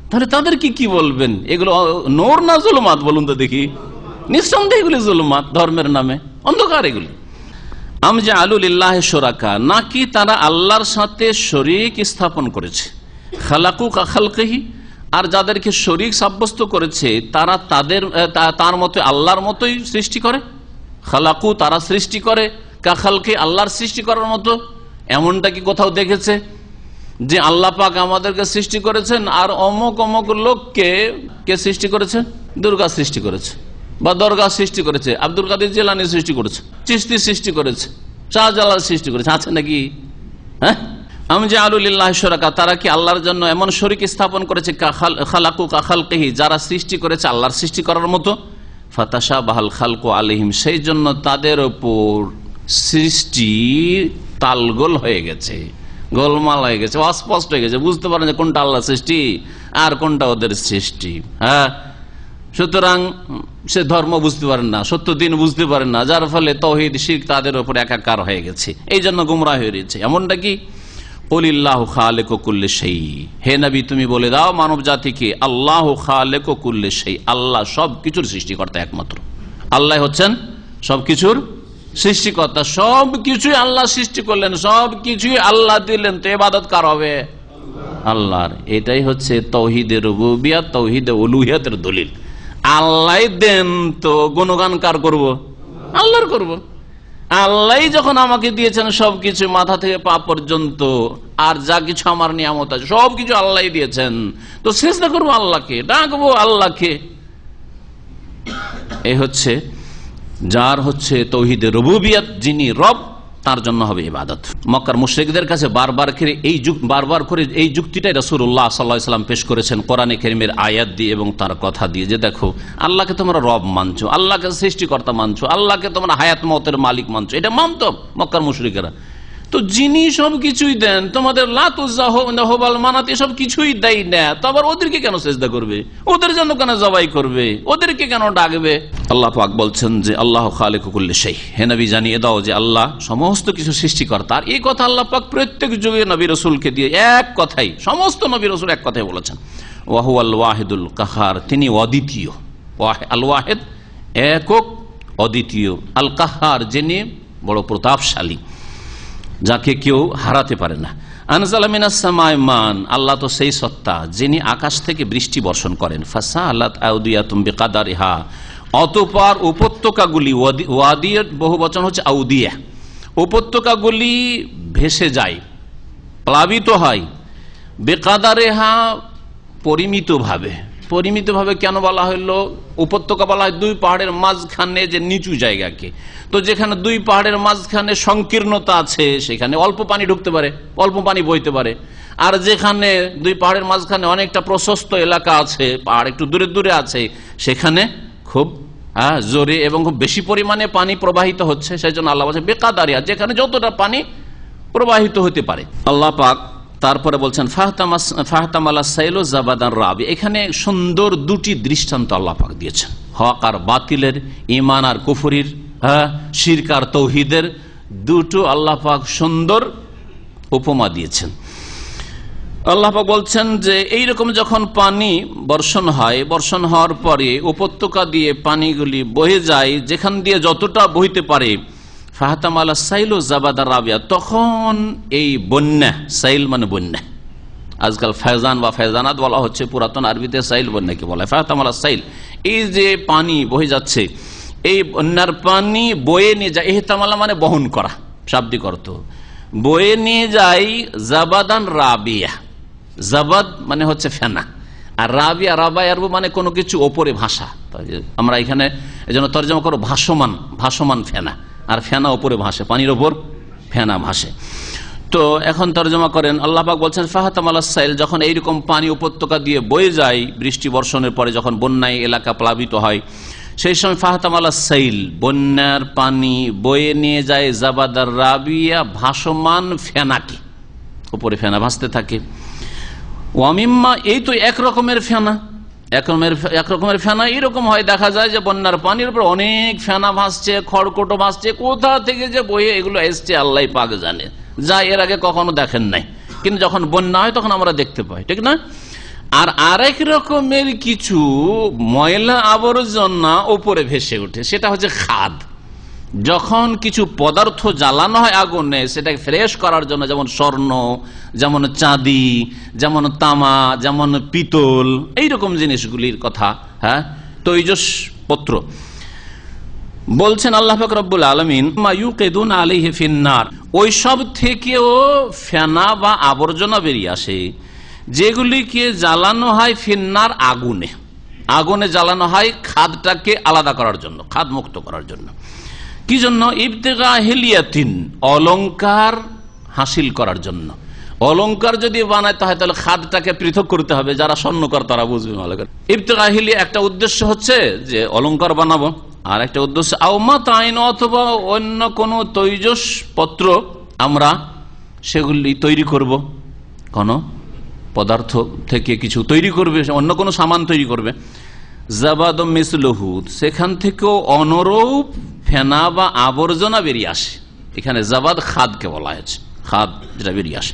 তাহলে তাদের কি বলবেন? এগুলো নূর না জুলুমাত বলুন তো দেখি? নিঃসন্দেহে এগুলি জুলুমাত, ধর্মের নামে অন্ধকার এগুলি। আম জাআলুলিল্লাহি শুরাকা, নাকি তারা আল্লাহর সাথে শরীক স্থাপন করেছে। খালাকু কা খালকিহি, আর যাদেরকে শরীক সাব্যস্ত করেছে তারা তার মতো আল্লাহর মতোই সৃষ্টি করে। খালাকু, তারা সৃষ্টি করে, কা খালকি, আল্লাহর সৃষ্টি করার মতো। এমনটা কি কোথাও দেখেছে যে আল্লাহ পাক আমাদেরকে সৃষ্টি করেছেন আর অমুক অমুক লোককে কে সৃষ্টি করেছে? দুর্গা সৃষ্টি করেছে, বা দরগা সৃষ্টি করেছে, আব্দুল কাদের জিলানী সৃষ্টি করেছে, চিশতি সৃষ্টি করেছে, শাহজালাল সৃষ্টি করেছে, আছে নাকি? হ্যাঁ, আম জাআলুলিল্লাহি শুরাকা, তারা কি আল্লাহর জন্য এমন শরীক স্থাপন করেছে, খালাকু কা খালকিহি, যারা সৃষ্টি করেছে আল্লাহর সৃষ্টি করার মতো। ফাতাশাবাহাল খালকু আলাইহিম, সেই জন্য তাদের উপর সৃষ্টি তালগোল হয়ে গেছে, গোলমাল হয়ে গেছে, অস্পষ্ট হয়ে গেছে, বুঝতে পারেন যে কোনটা আল্লাহর সৃষ্টি আর কোনটা ওদের সৃষ্টি। হ্যাঁ, সুতরাং সে ধর্ম বুঝতে পারেন না, সত্য দিন বুঝতে পারেন না, যার ফলে তাওহীদ শিরক তাদের উপর একাকার হয়ে গেছে, এই জন্য গুমরাহ হয়ে রয়েছে। এমনটা কি? কুলিল্লাহু খালিকু কুল্লি শাই, হে নবী তুমি বলে দাও মানব জাতিকে, আল্লাহু খালিকু কুল্লি শাই, আল্লাহ সবকিছুর সৃষ্টিকর্তা একমাত্র। আল্লাহ হচ্ছেন সবকিছুর সৃষ্টিকর্তা, সবকিছুই আল্লাহ সৃষ্টি করলেন, সবকিছুই আল্লাহ দিলেন, তো ইবাদত কার হবে? আল্লাহর। এটাই হচ্ছে তাওহীদে রুবুবিয়্যাত, তাওহীদে উলুহিয়তের দলিল। আল্লাহ দেন তো গুণগান কার করব? আল্লাহর করব। আল্লাহ যখন আমাকে দিয়েছেন সবকিছু, মাথা থেকে পা পর্যন্ত, আর যা কিছু আমার নিয়ামত আছে সবকিছু আল্লাহ দিয়েছেন, তো সিজদা করবো আল্লাহকে, ডাকবো আল্লাহকে। এই হচ্ছে যার হচ্ছে তাওহীদে রুবুবিয়্যাত, যিনি রব, তার জন্য হবে ইবাদত। মক্কার মুশরিকদের কাছে বারবার করে এই যুক্তিটাই রাসূলুল্লাহ সাল্লাল্লাহু আলাইহি ওয়াসাল্লাম পেশ করেছেন কোরআনে কারীমের আয়াত দিয়ে এবং তার কথা দিয়ে, যে দেখো আল্লাহকে তোমরা রব মানছো, আল্লাহকে সৃষ্টিকর্তা মানছো, আল্লাহকে তোমরা হায়াত মওতের মালিক মানছো, এটা মানতো মক্কার মুশরিকেরা। তো যিনি সব কিছুই দেন, তোমাদের লাত উজ্জা হুবাল মানাত এসব কিছুই দেয় না, তো আবার ওদেরকে কেন সিজদা করবে? ওদের জন্য কেন জবাই করবে? ওদেরকে কেন ডাকবে? আল্লাহ পাক বলছেন যে আল্লাহু খালিকু কুল্লি শাই, হে নবী জানিয়ে দাও যে আল্লাহ সমস্ত কিছু সৃষ্টিকর্তা। আর এই কথা আল্লাহ পাক প্রত্যেক যুগে নবী রাসূলকে দিয়ে এক কথাই, সমস্ত নবী রাসূল এক কথাই বলেছেন, ওয়া হুয়াল ওয়াহিদুল কাহ্হার, তিনি অদ্বিতীয়। আল ওয়াহিদ একক, অদ্বিতীয়। আল কাহ্হার, যিনি বড় প্রতাপশালী, যাকে কেউ হারাতে পারে না। আনজালা মিনাস সামাই মান, আল্লাহ তো সেই সত্তা যিনি আকাশ থেকে বৃষ্টি বর্ষণ করেন। ফাসালাত আউদিয়াতুম বিকাদারিহা, অতঃপর উপত্যকাগুলি, ওয়াদির বহু বচন হচ্ছে আউদিয়া, উপত্যকাগুলি ভেসে যায়, প্লাবিত হয়, বেকাদারেহা পরিমিতভাবে। পরিমিতভাবে কেন বলা হলো? উপত্যকা বলা হয় দুই পাহাড়ের মাঝখানে যে নিচু জায়গাকে, তো যেখানে দুই পাহাড়ের মাঝখানে সংকীর্ণতা আছে সেখানে অল্প পানি ঢুকতে পারে, অল্প পানি বইতে পারে। আর যেখানে দুই পাহাড়ের মাঝখানে অনেকটা প্রশস্ত এলাকা আছে, পাহাড় একটু দূরে দূরে আছে, সেখানে খুব জোরে এবং খুব বেশি পরিমাণে পানি প্রবাহিত হচ্ছে। সেই জন্য আল্লাহ বলছেন বেকাদারিয়া, যেখানে যতটা পানি প্রবাহিত হতে পারে। আল্লাহ পাক তারপরে বলছেন ফাহতামালা সাইল জাবাদান রাবি। এখানে সুন্দর দুটি দৃষ্টান্ত আল্লাহ পাক দিয়েছেন, হক আর বাতিলের, ঈমান আর কুফরির, শিরক আর তৌহিদের, দুটো আল্লাহ পাক সুন্দর উপমা দিয়েছেন। আল্লাহ পাক বলছেন যে এইরকম যখন পানি বর্ষণ হয়, বর্ষণ হওয়ার পরে উপত্যকা দিয়ে পানিগুলি বহে যায়, যেখান দিয়ে যতটা বইতে পারে, ফাহতামালা সাইল ও জাবাদা রাবিয়া, তখন এই বন্যা, সাইল মানে বন্যা, আজকাল ফেজান বা ফেজানাত বলা হচ্ছে, পুরাতন আরবিতে সাইল বন্যাকে বলা হয়। ফাহতামালা সাইল, এই যে পানি বহে যাচ্ছে, এই বন্যার পানি বয়ে নিয়ে যায়, এহতামালা মানে বহন করা, শাব্দিক অর্থ, বয়ে নিয়ে যায় জাবাদান রাবিয়া। জাবাদ মানে হচ্ছে ফেনা, আর রাবিয়া রাবায়ারবু মানে কোনো কিছু ওপরে ভাসা। আমরা এখানে এই জন্য তর্জমা করো ভাসমান, ভাসমান ফেনা, আর ফেনা ওপরে ভাসে, পানির ওপর ফেনা ভাসে। তো এখন তর্জমা করেন, আল্লাহ পাক বলছেন ফাহতামালা সাইল, যখন এইরকম পানি উপত্যকা দিয়ে বয়ে যায়, বৃষ্টি বর্ষণের পরে যখন বন্যায় এলাকা প্লাবিত হয়, সেই সময় ফাহতামালা সাইল, বন্যার পানি বয়ে নিয়ে যায় জাবাদার রাবিয়া, ভাসমান ফেনাকে, উপরে ফেনা ভাসতে থাকে। ওয়ামিম্মা, এই তো এক রকমের ফেনা, এক রকমের ফেনা এরকম হয়, দেখা যায় যে বন্যার পানির উপর অনেক ফেনা ভাসছে, খড়কুটো ভাসছে, কোথা থেকে যে বয়ে এগুলো এসছে আল্লাহ পাক জানে, যা এর আগে কখনো দেখেন নাই, কিন্তু যখন বন্যা হয় তখন আমরা দেখতে পাই, ঠিক না? আর আরেক রকমের কিছু ময়লা আবর্জনা উপরে ভেসে ওঠে, সেটা হচ্ছে খাদ। যখন কিছু পদার্থ জ্বালানো হয় আগুনে, সেটাকে ফ্রেশ করার জন্য, যেমন স্বর্ণ, যেমন চাঁদি, যেমন তামা, যেমন পিতল, এইরকম জিনিসগুলির কথা, তৈজসপত্র, বলছেন আল্লাহ পাক রব্বুল আলামিন মা ইউকিদুন আলাইহি ফিন্নার, ওই সব থেকেও ফেনা বা আবর্জনা বেরিয়ে আসে, যেগুলিকে জ্বালানো হয় ফিন্নার, আগুনে, আগুনে জ্বালানো হয় খাদটাকে আলাদা করার জন্য, খাদ মুক্ত করার জন্য। কি জন্য? ইবতিগা হিলিয়াতিন, অলংকার হাসিল করার জন্য। অলংকার যদি বানাইতে হয় তাহলে খাদটাকে পৃথক করতে হবে, যারা স্বর্ণকার তারা বুঝবে ভালো করে। ইবতিগা হিলিয়া একটা উদ্দেশ্য হচ্ছে যে অলংকার বানাবো, আর একটা উদ্দেশ্য আওমা তাইন, অথবা অন্য কোন তৈজসপত্র আমরা সেগুলি তৈরি করব, কোন পদার্থ থেকে কিছু তৈরি করবে, অন্য কোনো সামান তৈরি করবে। জাবাদ মিসলহু, সেখান থেকেও অনুরূপ ফেনা বা আবর্জনা বেরিয়ে আসে। এখানে জাবাদ খাদকে বলা হয়েছে, খাদ যেটা বেরিয়ে আসে।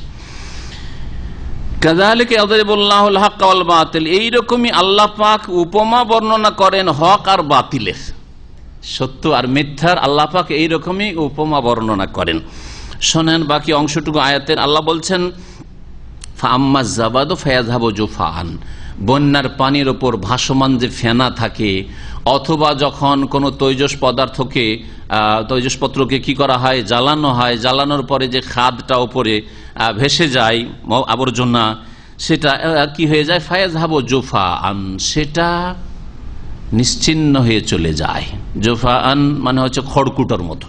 কাযালিকা ইয়াদরিবুল্লাহুল হক ওয়াল বাতিল, এইরকমই আল্লাহ পাক উপমা বর্ণনা করেন হক আর বাতিলের, সত্য আর মিথ্যার আল্লাহ পাক এইরকমই উপমা বর্ণনা করেন। শোনেন বাকি অংশটুকু আয়াতের। আল্লাহ বলছেন ফাআম্মা যাবাদু ফায়াযহাবু জুফাআন, বন্যার পানির ওপর ভাসমান যে ফেনা থাকে, অথবা যখন কোনো তৈজসপত্রকে কি করা হয়, জ্বালানো হয়, জ্বালানোর পরে যে খাদটা ওপরে ভেসে যায় আবর্জনা, সেটা কি হয়ে যায়, ফায়াযহাবু জুফাআন, সেটা নিশ্চিহ্ন হয়ে চলে যায়। জুফাআন মানে হচ্ছে খড়কুটোর মতো,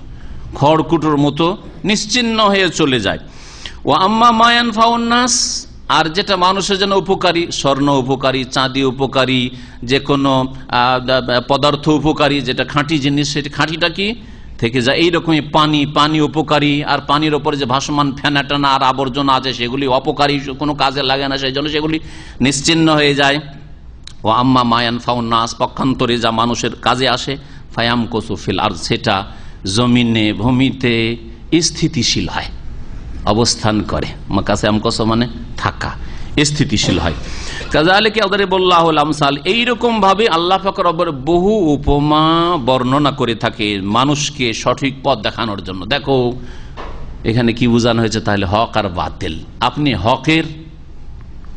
খড়কুটোর মতো নিশ্চিহ্ন হয়ে চলে যায়। ও আম্মা মা ইয়ানফাউন নাস, আর যেটা মানুষের জন্য উপকারী, স্বর্ণ উপকারী, চাঁদি উপকারী, যে কোনো পদার্থ উপকারী, যেটা খাঁটি জিনিস, সেটা খাঁটিটা কি থেকে যায়। এইরকমই পানি উপকারী, আর পানির ওপরে যে ভাসমান ফেনা টানা আর আবর্জনা আছে সেগুলি অপকারী, কোনো কাজে লাগে না, সেই জন্য সেগুলি নিশ্চিহ্ন হয়ে যায়। ও আম্মা মায়ান ফাউন নাস, পক্ষান্তরে যা মানুষের কাজে আসে, ফায়াম কসুফিল, আর সেটা জমিনে ভূমিতে স্থিতিশীল হয়, অবস্থান করে। মাকাসে আমকস মানে থাকা, স্থিতিশীল হয়। কাযালিকা ইয়াদরিবুল্লাহুল আমসাল, এইরকম ভাবে আল্লাহ পাক রব্বুর বহু উপমা বর্ণনা করে থাকে মানুষকে সঠিক পথ দেখানোর জন্য। দেখো এখানে কি বোঝানো হয়েছে তাহলে, হক আর বাতিল। আপনি হকের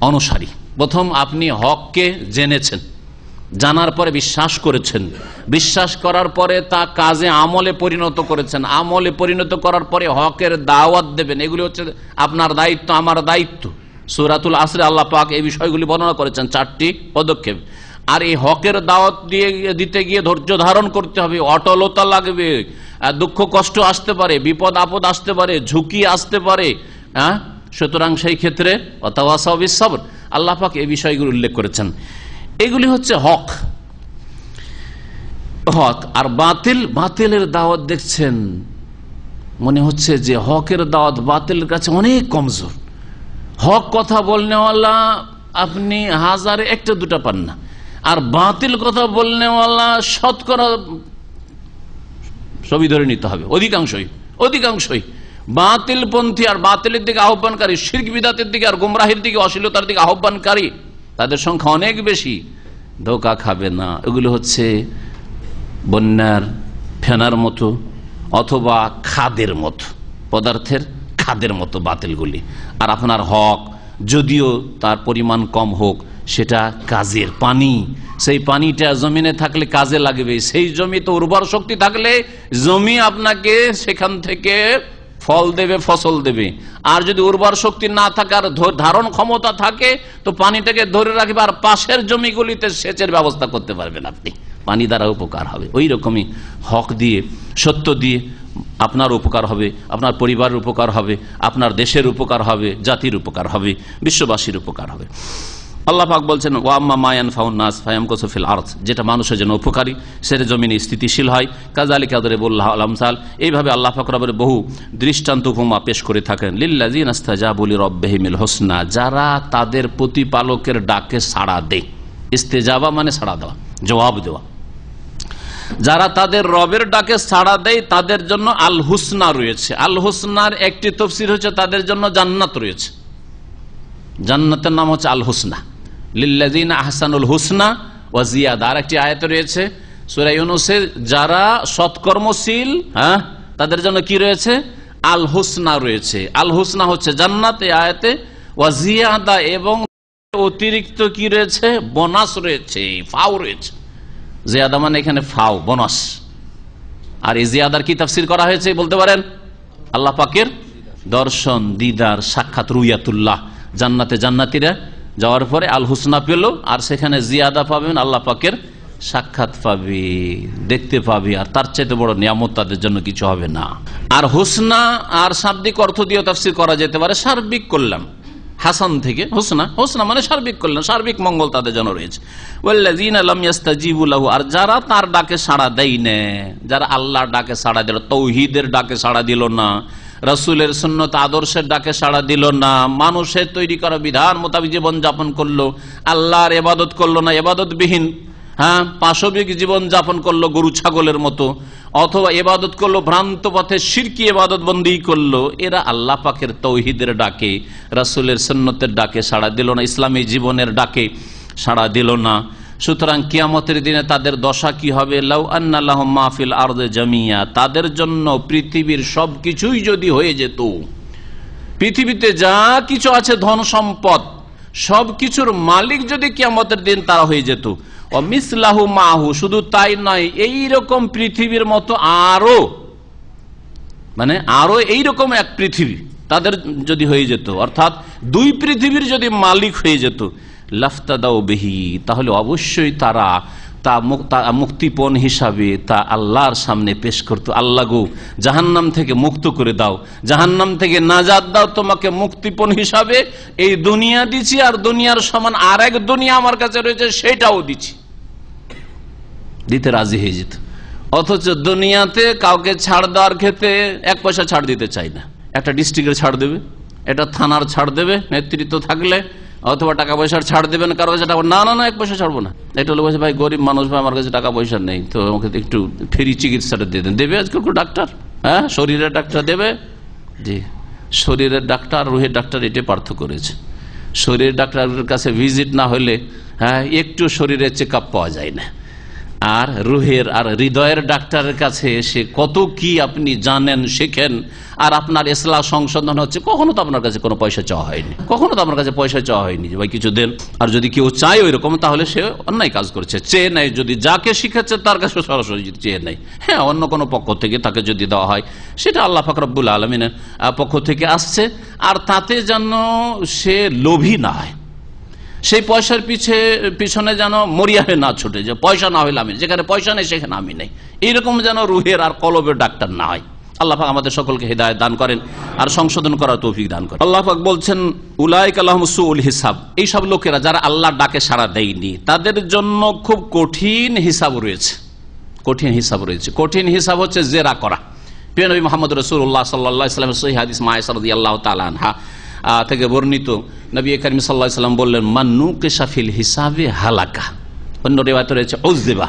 অনুসারী, প্রথম আপনি হককে জেনেছেন, জানার পরে বিশ্বাস করেছেন, বিশ্বাস করার পরে তা কাজে আমলে পরিণত করেছেন, আমলে পরিণত করার পরে হকের দাওয়াত দেবেন। এগুলি হচ্ছে আপনার দায়িত্ব, আমার দায়িত্ব। সূরাতুল আসরে আল্লাহ পাক এই বিষয়গুলি বর্ণনা করেছেন, 4টি পদক্ষেপ। আর এই হকের দাওয়াত দিতে গিয়ে ধৈর্য ধারণ করতে হবে, অটলতা লাগবে, দুঃখ কষ্ট আসতে পারে, বিপদ আপদ আসতে পারে, ঝুঁকি আসতে পারে। সুতরাং সেই ক্ষেত্রে ওয়াতাওয়াসাউ বিস সবর, আল্লাহ পাক এই বিষয়গুলো উল্লেখ করেছেন। এগুলি হচ্ছে হক। আর বাতিলের দাওয়াত দেখছেন, মনে হচ্ছে যে হকের দাওয়াত বাতিলের কাছে অনেক কমজোর। হক কথা বলনেওয়ালা আপনি হাজারে একটা দুটা পান না, আর বাতিল কথা বলনেওয়ালা শতকরা সবই ধরে নিতে হবে, অধিকাংশই বাতিলপন্থী আর বাতিলের দিকে আহ্বানকারী, শিরক বিদাতের দিকে আর গুমরাহির দিকে, অশ্লীলতার দিকে আহ্বানকারী, তাদের সংখ্যা অনেক বেশি। ধোঁকা খাবে না। এগুলো হচ্ছে বন্যার ফেনার মতো অথবা খাদের মতো, পদার্থের খাদের মতো বাতিলগুলি। আর আপনার হক যদিও তার পরিমাণ কম হোক, সেটা কাজের পানি, সেই পানিটা জমিনে থাকলে কাজে লাগবে। সেই জমিতে উর্বর শক্তি থাকলে জমি আপনাকে সেখান থেকে ফল দেবে, ফসল দেবে। আর যদি উর্বর শক্তি না থাকে আর ধারণ ক্ষমতা থাকে, তো পানিটাকে ধরে রাখবে আর পাশের জমিগুলিতে সেচের ব্যবস্থা করতে পারবেন আপনি, পানি দ্বারা উপকার হবে। ওই রকমই হক দিয়ে, সত্য দিয়ে আপনার উপকার হবে, আপনার পরিবারের উপকার হবে, আপনার দেশের উপকার হবে, জাতির উপকার হবে, বিশ্ববাসীর উপকার হবে। আল্লাহ পাক বলছেন ওয়াম্মা মা ইয়ানফাউন নাস ফায়ামকুসু ফিল আরদ, যেটা মানুষের জন্য উপকারী সেটা জমিনে স্থিতিশীল হয়। কাযালিকা যারিবুল্লাহু আল আমসাল, এইভাবে আল্লাহ পাক রব্বের বহু দৃষ্টান্ত উপমা পেশ করে থাকেন। লিল্লাযিনা ইসতাজাবু লিরাব্বিহিমিল হুসনা, যারা তাদের প্রতিপালকের ডাকে সাড়া দেয়। ইস্তেজাবা মানে সাড়া দেওয়া, জবাব দেওয়া। যারা তাদের রবের ডাকে সাড়া দেয় তাদের জন্য আল হুসনা রয়েছে। আল হুসনার একটি তাফসীর হচ্ছে তাদের জন্য জান্নাত রয়েছে। জান্নাতের নাম হচ্ছে আল হুসনা, লিল্লাযিনা আহসানুল হুসনা ওয়া জিয়াদা। আর একটি আয়াত রয়েছে সূরা ইউনূসে, যারা সৎকর্মশীল তাদের জন্য কি রয়েছে? আল হুসনা রয়েছে। আল হুসনা হচ্ছে জান্নাত এই আয়াতে, ওয়া জিয়াদা এবং অতিরিক্ত কি রয়েছে? বোনাস রয়েছে, ফাও রয়েছে। জিয়াদা মানে এখানে ফাও, বোনাস। আর এই জিয়াদার কি তাফসীর করা হয়েছে বলতে পারেন? আল্লাহ পাকের দর্শন, দিদার, সাক্ষাৎ, রুইয়াতুল্লাহ। জান্নাতে জান্নাতীরা যাওয়ার পরে আল হুসনা পেল, আর সেখানে জিয়াদা পাবেন, আল্লাহ পাকের সাক্ষাৎ পাবে, দেখতে পাবে। আর তার চাইতে বড় নিয়ামত তাদের জন্য কিছু হবে না। আর হুসনা আর শাব্দিক অর্থ দিয়ে তাফসীর করা যেতে পারে সার্বিক কল্যাণ। হাসান থেকে হুসনা, হুসনা মানে সার্বিক কল্যাণ, সার্বিক মঙ্গল তাদের জন্য রয়েছে। ওয়াল্লাযিনা লাম ইস্তাজিবু লাহু, আর যারা তার ডাকে সাড়া দেয় না, যারা আল্লাহর ডাকে সাড়া দিল, তৌহিদের ডাকে সাড়া দিল না, রাসূলের সুন্নত আদর্শের ডাকে সাড়া দিল না, মানুষের তৈরি করা বিধান মোতাবেক জীবন যাপন করলো, আল্লাহর ইবাদত করলো না, ইবাদতবিহীন পাশবিক জীবন যাপন করলো গরু ছাগলের মতো, অথবা ইবাদত করলো ভ্রান্ত পথে, শিরকি ইবাদত বন্দী করলো, এরা আল্লাহ পাকের তৌহিদের ডাকে, রাসূলের সুন্নতের ডাকে সাড়া দিল না, ইসলামী জীবনের ডাকে সাড়া দিল না। সুতরাং কিয়ামতের দিনে তাদের দশা কি হবে? লাউ আন্না লাহুম মা ফিল আরদি জামিয়া, তাদের জন্য পৃথিবীর সবকিছুই যদি হয়ে যেত, পৃথিবীতে যা কিছু আছে ধন সম্পদ সবকিছুর মালিক যদি কিয়ামতের দিন তারা হয়ে যেত, অমিসলাহু মাহু, শুধু তাই নয়, এইরকম পৃথিবীর মতো আরো, মানে আরো এইরকম এক পৃথিবী তাদের যদি হয়ে যেত, অর্থাৎ দুই পৃথিবীর যদি মালিক হয়ে যেত, লাফতাদাউ বিহি, তাহলে অবশ্যই তারা তা মুক্তিপণ হিসাবে তা আল্লাহর সামনে পেশ করতো। আল্লাহ গো, জাহান্নাম থেকে মুক্ত করে দাও, জাহান্নাম থেকে নাজাত দাও, তোমাকে মুক্তিপণ হিসাবে এই দুনিয়া দিচ্ছি, আর দুনিয়ার সমান আর এক দুনিয়া আমার কাছে রয়েছে সেটাও দিচ্ছি, দিতে রাজি হয়ে যেত। অথচ দুনিয়াতে কাউকে ছাড় দেওয়ার ক্ষেত্রে এক পয়সা ছাড় দিতে চাই না। একটা ডিস্ট্রিক্টের ছাড় দেবে, এটা থানার ছাড় দেবে নেতৃত্ব থাকলে, অথবা টাকা পয়সার ছাড় দেবেন কারো কাছে, না না না এক পয়সা ছাড়বো না। এটা হলো বলছে ভাই গরিব মানুষ, ভাই আমার কাছে টাকা পয়সা নেই, তো আমাকে একটু ফ্রি চিকিৎসাটা দিয়ে দেন। দেবে আজকাল ডাক্তার, শরীরের ডাক্তার দেবে। জি, শরীরের ডাক্তার আর রুহের ডাক্তার এটাই পার্থক্য রয়েছে। শরীরের ডাক্তারের কাছে ভিজিট না হলে একটু শরীরের চেক আপ পাওয়া যায় না, আর রুহের আর হৃদয়ের ডাক্তারের কাছে এসে কত কি আপনি জানেন, শেখেন, আর আপনার ইসলাহ সংশোধন হচ্ছে। কখনো তো আপনার কাছে কোনো পয়সা চাওয়া হয়নি, কখনো তো আপনার কাছে পয়সা চাওয়া হয়নি যে ভাই কিছু দেন। আর যদি কেউ চায় ওই রকম, তাহলে সে অন্যায় কাজ করছে, চেয়ে নেয়। যদি যাকে শিখাচ্ছে তার কাছে সরাসরি চেয়ে নেয়, হ্যাঁ অন্য কোনো পক্ষ থেকে তাকে যদি দেওয়া হয়, সেটা আল্লাহ পাক রব্বুল আলামিনের পক্ষ থেকে আসছে। আর তাতে যেন সে লোভী না হয়, সেই পয়সার পিছনে যেন মরিয়া হয়ে না ছুটে, যে পয়সা না হইলে আমি, যেখানে পয়সা নেই সেখানে আমি নেই, এইরকম যেন রুহের আর কলবের ডাক্তার না হয়। আল্লাহ পাক আমাদের সকলকে হিদায়াত দান করেন আর সংশোধন করার তৌফিক দান করেন। আল্লাহ পাক বলছেন, উলাইকা লাহুম সুউল হিসাব, এইসব লোকেরা যারা আল্লাহর ডাকে সাড়া দেয়নি, তাদের জন্য খুব কঠিন হিসাব রয়েছে। কঠিন হিসাব রয়েছে। কঠিন হিসাব হচ্ছে জেরা করা। প্রিয় নবী মুহাম্মদ রাসূলুল্লাহ সাল্লাল্লাহু আলাইহি ওয়াসাল্লামের সহিহ হাদিস মা আয়েশা রাদিয়াল্লাহু তাআলা আনহা থেকে বর্ণিত, নবী করিম সাল্লাল্লাহু আলাইহি ওয়াসাল্লাম বললেন, মান নুকিশা ফিল হিসাবে হালাকা। অন্য রিওয়ায়াতে রয়েছে উযযিবা।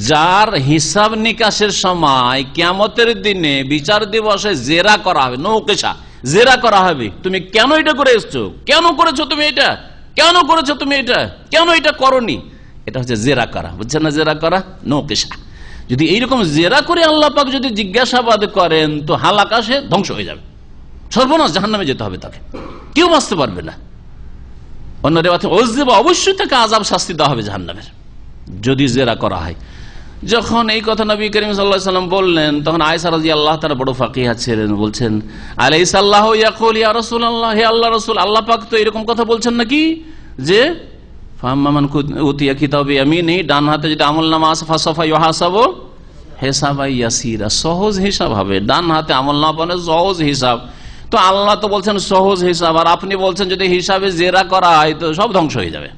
যার হিসাব নিকাশের সময় কিয়ামতের দিনে বিচার দিবসে জেরা করা হবে, নুকিশা জেরা করা হবে, তুমি কেন এটা করে এসছো, কেন করেছো তুমি এটা, কেন করেছো তুমি এটা, কেন এটা করনি, এটা হচ্ছে জেরা করা। বুঝছেন না, জেরা করা, নুকিশা। যদি এইরকম জেরা করে আল্লাহ পাক যদি জিজ্ঞাসাবাদ করেন, তো হালাকা, সে ধ্বংস হয়ে যাবে, সর্বনাশ, জাহান্নামে যেতে হবে তাকে, কেউ বাঁচতে পারবে না। অন্য রিওয়ায়াতে উযযিবা, অবশ্যই তাকে আযাব, শাস্তি দেওয়া হবে জাহান্নামের, যদি জেরা করা হয়। যখন এই কথা নবী করিম সাল্লাল্লাহু আলাইহি ওয়াসাল্লাম বললেন, তখন আয়েশা রাদিয়াল্লাহু তাআলা বড় ফাকিহা ছিলেন, বলছেন, আলাইসাল্লাহু ইয়াকুল ইয়া রাসূলুল্লাহ, হে আল্লাহর রাসূল, আল্লাহ পাক তো এরকম কথা বলছেন নাকি যে ফাম্মান উতিয়া কিতাবে ইয়ামিনি, ডান হাতে যদি আমলনামা আছে, ফাসাফা ইউহাসাবু হিসাবান ইয়াসিরা, সহজ হিসাব হবে। ডান হাতে আমলনামা মানে সহজ হিসাব। তো আল্লাহ তো বলছেন সহজ হিসাব, আর আপনি বলছেন যদি হিসাবে জেরা করা হয় তো সব ধ্বংস হয়ে যাবে।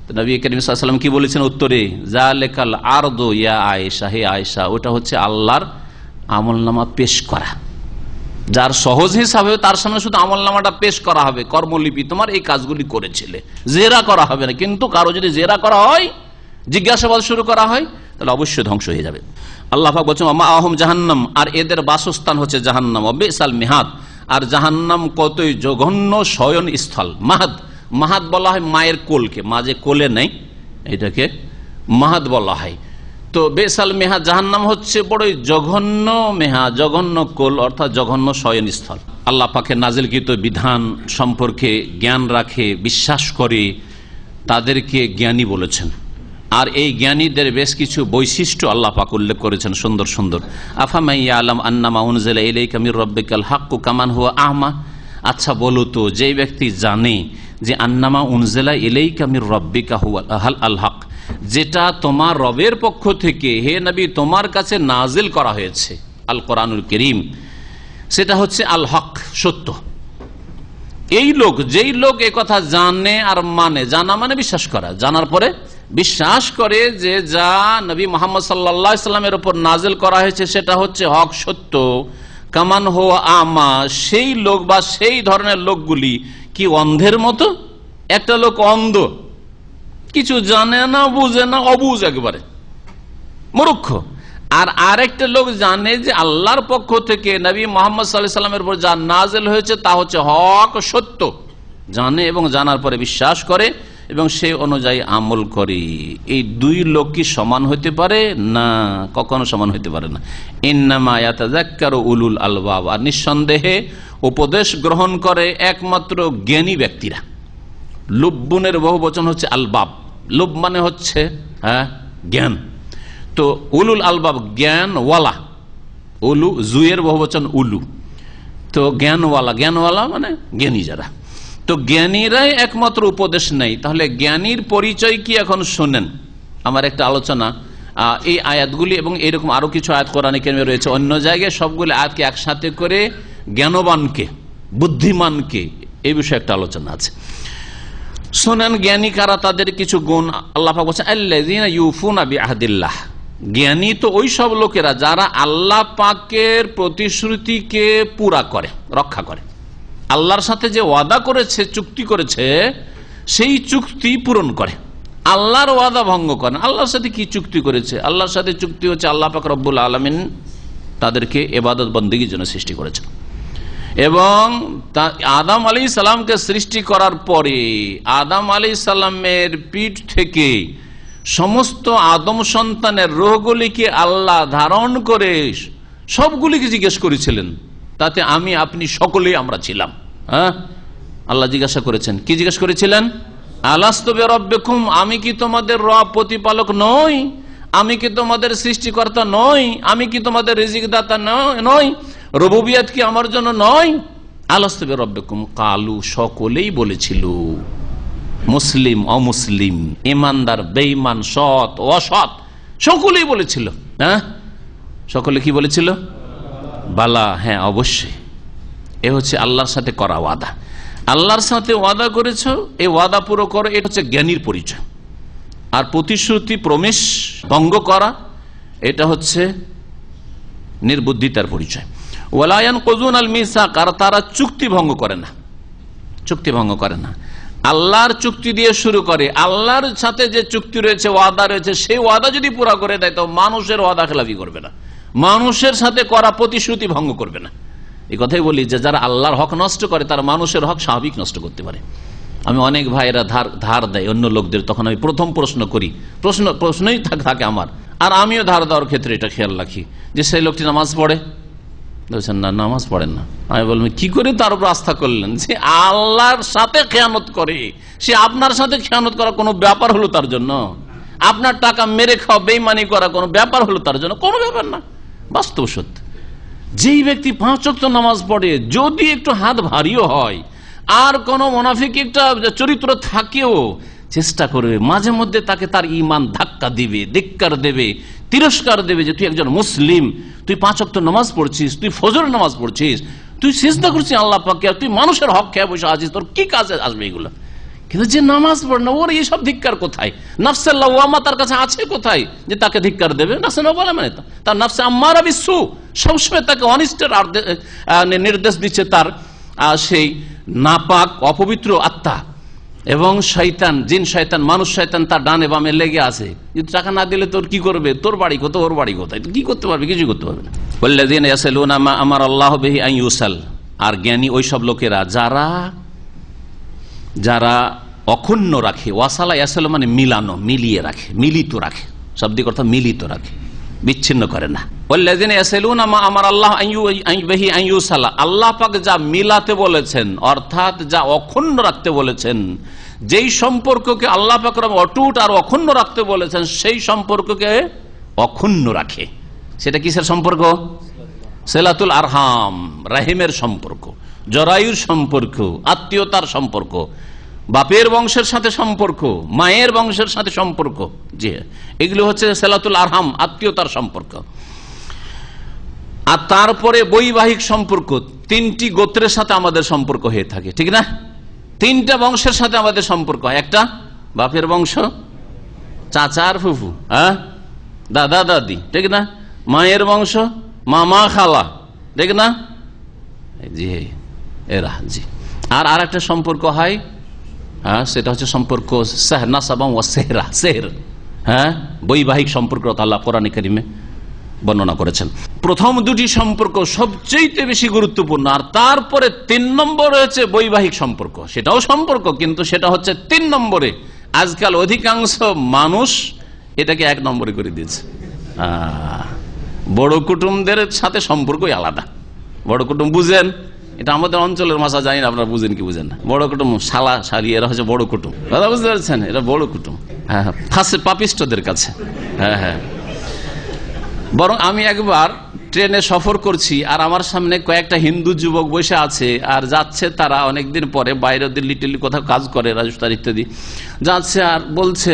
তো নবী করিম সাল্লাল্লাহু আলাইহি ওয়াসাল্লাম কি বলেছেন উত্তরে, যালিকাল আরদু ইয়া আয়েশা, হে আয়েশা, ওটা হচ্ছে আল্লাহর আমলনামা পেশ করা। যার সহজ হিসাব হবে তার সামনে শুধু আমলনামাটা পেশ করা হবে, কর্মলিপি, তোমার এই কাজগুলি করেছিলে, জেরা করা হবে না। কিন্তু কারো যদি জেরা করা হয়, জিজ্ঞাসাবাদ শুরু করা হয়, তাহলে অবশ্যই ধ্বংস হয়ে যাবে। আল্লাহ পাক বলছেন, মাআহুম জাহান্নাম, আর এদের বাসস্থান হচ্ছে জাহান্নাম, বিসাল মিহাদ, আর জাহান্নাম কতই জঘন্য শয়ন স্থল। মাহাদ, মাহাদ বলা হয় মায়ের কোলকে, মা যে কোলে নেই এটাকে মাহাদ বলা হয়। তো বেসাল মেহা, জাহান্নাম হচ্ছে বড়ই জঘন্য মেহা, জঘন্য কোল, অর্থাৎ জঘন্য শয়নস্থল। আল্লাহ পাকের নাজিলকৃত বিধান সম্পর্কে জ্ঞান রাখে, বিশ্বাস করে, তাদেরকে জ্ঞানী বলেছেন। আর এই জ্ঞানীদের বেশ কিছু বৈশিষ্ট্য আল্লাহ পাক উল্লেখ করেছেন সুন্দর সুন্দর। আফামান ইয়ালাম আন্নামা উনজিলা ইলাইকা মির রাব্বিকাল হাক্কু কামান হুয়া আ'মা, আচ্ছা বলো তো, যে ব্যক্তি জানে যে আন্নামা উনজিলা ইলাইকা মির রাব্বিকা হুয়া আল হক, যেটা তোমার রবের পক্ষ থেকে হে নবী তোমার কাছে নাজিল করা হয়েছে, আল কোরআনুল কারীম, সেটা হচ্ছে আল হক, সত্য। এই লোক, যেই লোক এই কথা জানে আর মানে, জানা মানে বিশ্বাস করা, জানার পরে বিশ্বাস করে যে যা নবী মুহাম্মদ সাল্লাল্লাহু আলাইহি ওয়াসাল্লামের উপর নাজিল করা হয়েছে সেটা হচ্ছে হক, সত্য, কামান হুয়া আমা, সেই লোক বা সেই ধরনের লোকগুলি কি অন্ধের মতো। একটা লোক অন্ধ, কিছু জানে না, বুঝে না, অবুঝ, একেবারে মূর্খ। আর আরেকটা লোক জানে যে আল্লাহর পক্ষ থেকে নবী মুহাম্মদ সাল্লাল্লাহু আলাইহি ওয়াসাল্লামের উপর যা নাজিল হয়েছে তা হচ্ছে হক, সত্য, জানে এবং জানার পরে বিশ্বাস করে এবং সেই অনুযায়ী আমল করে। এই দুই লোক কি সমান হতে পারে? না, কখনো সমান হতে পারে না। ইন্নামা ইয়াতাযাক্কারু উলুল আলবাব, আর নিঃসন্দেহে উপদেশ গ্রহণ করে একমাত্র জ্ঞানী ব্যক্তিরা। লুব্বুনের বহু বচন হচ্ছে আলবাব, লুব মানে হচ্ছে জ্ঞান। তো উলুল আলবাব জ্ঞানওয়ালা, উলু জুয়ের বহু বচন উলু, তো জ্ঞানওয়ালা, জ্ঞানওয়ালা মানে জ্ঞানী যারা। তো জ্ঞানীরাই একমাত্র উপদেশ নেই। তাহলে জ্ঞানীর পরিচয় কি এখন শোনেন। আমার একটা আলোচনা এই আয়াতগুলি এবং এরকম আরো কিছু আয়াত কোরআনে কারিমে রয়েছে, অন্য জায়গায় সবগুলি আয়াতকে একসাথে করে জ্ঞানবানকে, বুদ্ধিমানকে, এই বিষয়ে একটা আলোচনা আছে। শোনেন জ্ঞানী কারা, তাদের কিছু গুণ আল্লাহ পাক বলেছেন, আল্লাযীনা ইউফুনা বিআহদিল্লাহ, জ্ঞানী তো ওই সব লোকেরা যারা আল্লাহ পাকের প্রতিশ্রুতিকে পুরা করে, রক্ষা করে। আল্লাহর সাথে যে ওয়াদা করেছে, চুক্তি করেছে, সেই চুক্তি পূরণ করে, আল্লাহর ওয়াদা ভঙ্গ করে। আল্লাহর সাথে কি চুক্তি করেছে? আল্লাহর সাথে চুক্তি হচ্ছে আল্লাহ পাক রব্বুল আলামিন তাদেরকে ইবাদত বন্দেগীর জন্য সৃষ্টি করেছেন, এবং আদম আলাইহিস সালামকে সৃষ্টি করার পরে আদম আলাইহিস সালামের পিঠ থেকে সমস্ত আদম সন্তানের রূহগুলিকে আল্লাহ ধারণ করে সবগুলিকে জিজ্ঞেস করেছিলেন, তাতে আমি আপনি সকলেই আমরা ছিলাম। হ্যাঁ, আল্লাহ জিজ্ঞাসা করেছেন, কি জিজ্ঞেস করেছিলেন? আলাস্তু বিরাব্বিকুম, আমি কি তোমাদের রব প্রতিপালক নই? আমি কি তোমাদের সৃষ্টিকর্তা নই? আমি কি তোমাদের রিজিক দাতা নই? রুবুবিয়ত কি আমার জন্য নয়? আলাস্তু বিরাব্বিকুম কালু, সকলেই বলেছিল, মুসলিম অমুসলিম, ইমানদার বেঈমান, সৎ অসৎ, সকলেই বলেছিল। হ্যাঁ, সকলে কি বলেছিল? বালা, হ্যাঁ অবশ্যই। এ হচ্ছে আল্লাহর সাথে করা ওয়াদা। আল্লাহর সাথে ওয়াদা করেছো, এই ওয়াদা পুরো করো, এটা হচ্ছে জ্ঞানীর পরিচয়। আর প্রতিশ্রুতি প্রমিস ভঙ্গ করা, এটা হচ্ছে নির্বুদ্ধিতার পরিচয়। ওয়ালা ইয়ানকুযুন আল মিসাক, আর তারা চুক্তি ভঙ্গ করে না, চুক্তি ভঙ্গ করে না। আল্লাহর চুক্তি দিয়ে শুরু করে, আল্লাহর সাথে যে চুক্তি রয়েছে, ওয়াদা রয়েছে, সেই ওয়াদা যদি পুরা করে দেয় তো মানুষের ওয়াদা খেলাফি করবে না, মানুষের সাথে করা প্রতিশ্রুতি ভঙ্গ করবে না। এই কথাই বলি যে যারা আল্লাহর হক নষ্ট করে তারা মানুষের হক স্বাভাবিক নষ্ট করতে পারে। আমি অনেক ভাইয়েরা ধার দেয় অন্য লোকদের, তখন আমি প্রথম প্রশ্ন করি, প্রশ্নই থাকে আমার, আর আমিও ধার দেওয়ার ক্ষেত্রে এটা খেয়াল রাখি যে সেই লোকটি নামাজ পড়ে, বলছেন না নামাজ পড়েন না। আমি বললাম কি করে তার উপর আস্থা করলেন? যে আল্লাহর সাথে খেয়ানত করে, সে আপনার সাথে খেয়ানত করা কোনো ব্যাপার হলো তার জন্য? আপনার টাকা মেরে খাওয়া, বেইমানি করা কোনো ব্যাপার হলো তার জন্য? কোনো ব্যাপার না, বাস্তব সত্য। যেই ব্যক্তি 5 ওয়াক্ত নামাজ পড়ে, যদি একটু হাত ভারীও হয় আর কোন মুনাফিক একটা চরিত্র থাকেও, চেষ্টা করবে মাঝে মধ্যে তাকে তার ঈমান ধাক্কা দিবে, ধিক্কার দেবে, তিরস্কার দেবে যে তুই একজন মুসলিম, তুই 5 ওয়াক্ত নামাজ পড়ছিস, তুই ফজর নামাজ পড়ছিস, তুই সিজদা করছিস আল্লাহ পাককে, আর তুই মানুষের হক খেয়ে বসে আছিস, তোর কি কাজে আসবে এগুলো? কিন্তু যে নামাজ পড়ে না, ওর এইসব ধিক্কার কোথায়? নাফসে লাওয়ামা তার কাছে আছে কোথায় যে তাকে ধিক্কার দেবে? নাফসে লাওয়ামা মানে তার নাফসে আম্মারা বিসু, সবসময় তাকে অনিষ্টের নির্দেশ দিচ্ছে তার সেই নাপাক অপবিত্র আত্মা। এবং শয়তান, জিন শয়তান, মানুষ শয়তান তার ডানে বামে লেগে আছে। যদি টাকা না দিলে তোর কি করবে? তোর বাড়ি কোথায়, ওর বাড়ি কোথায়, কি করতে পারবে? কিছু করতে পারবে না। ওয়াল্লাযীনা ইয়াসলুনা মা আমারা আল্লাহু বিহি আন ইউসাল, আর জ্ঞানী ওই সব লোকেরা যারা অক্ষুণ্ণ রাখে, ওয়াসালা ইয়াসালু মানে মিলানো, মিলিয়ে রাখে, মিলিত রাখে, শাব্দিক অর্থ মিলিত রাখে, বিচ্ছিন্ন করে না। ওয়াল্লাযীনা ইয়াসলুনা মা আমারা আল্লাহু বিহি আন ইউসালা, আল্লাহ পাক যা মিলাতে বলেছেন, অর্থাৎ যা অক্ষুণ্ণ রাখতে বলেছেন, যেই সম্পর্ককে আল্লাহ পাক অটুট আর অক্ষুণ্ণ রাখতে বলেছেন, সেই সম্পর্ককে অক্ষুণ্ণ রাখে। সেটা কিসের সম্পর্ক? সিলাতুল আরহাম, রাহিমের সম্পর্ক, জরায়ুর সম্পর্ক, আত্মীয়তার সম্পর্ক, বাপের বংশের সাথে সম্পর্ক, মায়ের বংশের সাথে সম্পর্ক, জি এগুলো হচ্ছে সিলাতুল আরহাম, আত্মীয়তার সম্পর্ক। আর তারপরে বৈবাহিক সম্পর্ক, 3টি গোত্রের সাথে আমাদের সম্পর্ক হয়ে থাকে, ঠিক না? 3টা বংশের সাথে আমাদের সম্পর্ক হয়। একটা বাপের বংশ, চাচা আর ফুফু, হ্যাঁ, দাদা দাদি, ঠিক না? মায়ের বংশ, মামা খালা, ঠিক না? জি এরা, জি। আর একটা সম্পর্ক হয়, হ্যাঁ, সেটা হচ্ছে সম্পর্ক সেহর, হ্যাঁ, বৈবাহিক সম্পর্ক আল্লাহ কোরআনে কারিমে বর্ণনা করেছেন। প্রথম 2টি সম্পর্ক সবচেয়ে বেশি গুরুত্বপূর্ণ, আর তারপরে 3 নম্বর হচ্ছে বৈবাহিক সম্পর্ক। সেটাও সম্পর্ক, কিন্তু সেটা হচ্ছে 3 নম্বরে। আজকাল অধিকাংশ মানুষ এটাকে 1 নম্বরে করে দিয়েছে। বড় কুটুমদের সাথে সম্পর্কই আলাদা। বড় কুটুম বুঝেন, এটা আমাদের অঞ্চলের ভাষা, জানি না আপনারা বুঝেন কি বুঝেন না। বড় কুটুম, শালা শালি, এরা হচ্ছে বড় কুটুম, কথা বুঝতে পারছেন? এরা বড় কুটুম, হ্যাঁ, ফাঁসে পাপিষ্টদের কাছে। হ্যাঁ হ্যাঁ, বরং আমি একবার ট্রেনে সফর করছি, আর আমার সামনে কয়েকটা হিন্দু যুবক বসে আছে, আর যাচ্ছে তারা অনেকদিন পরে, বাইরে দিল্লি টিল্লি কোথাও কাজ করে, রাজস্থান ইত্যাদি, যাচ্ছে আর বলছে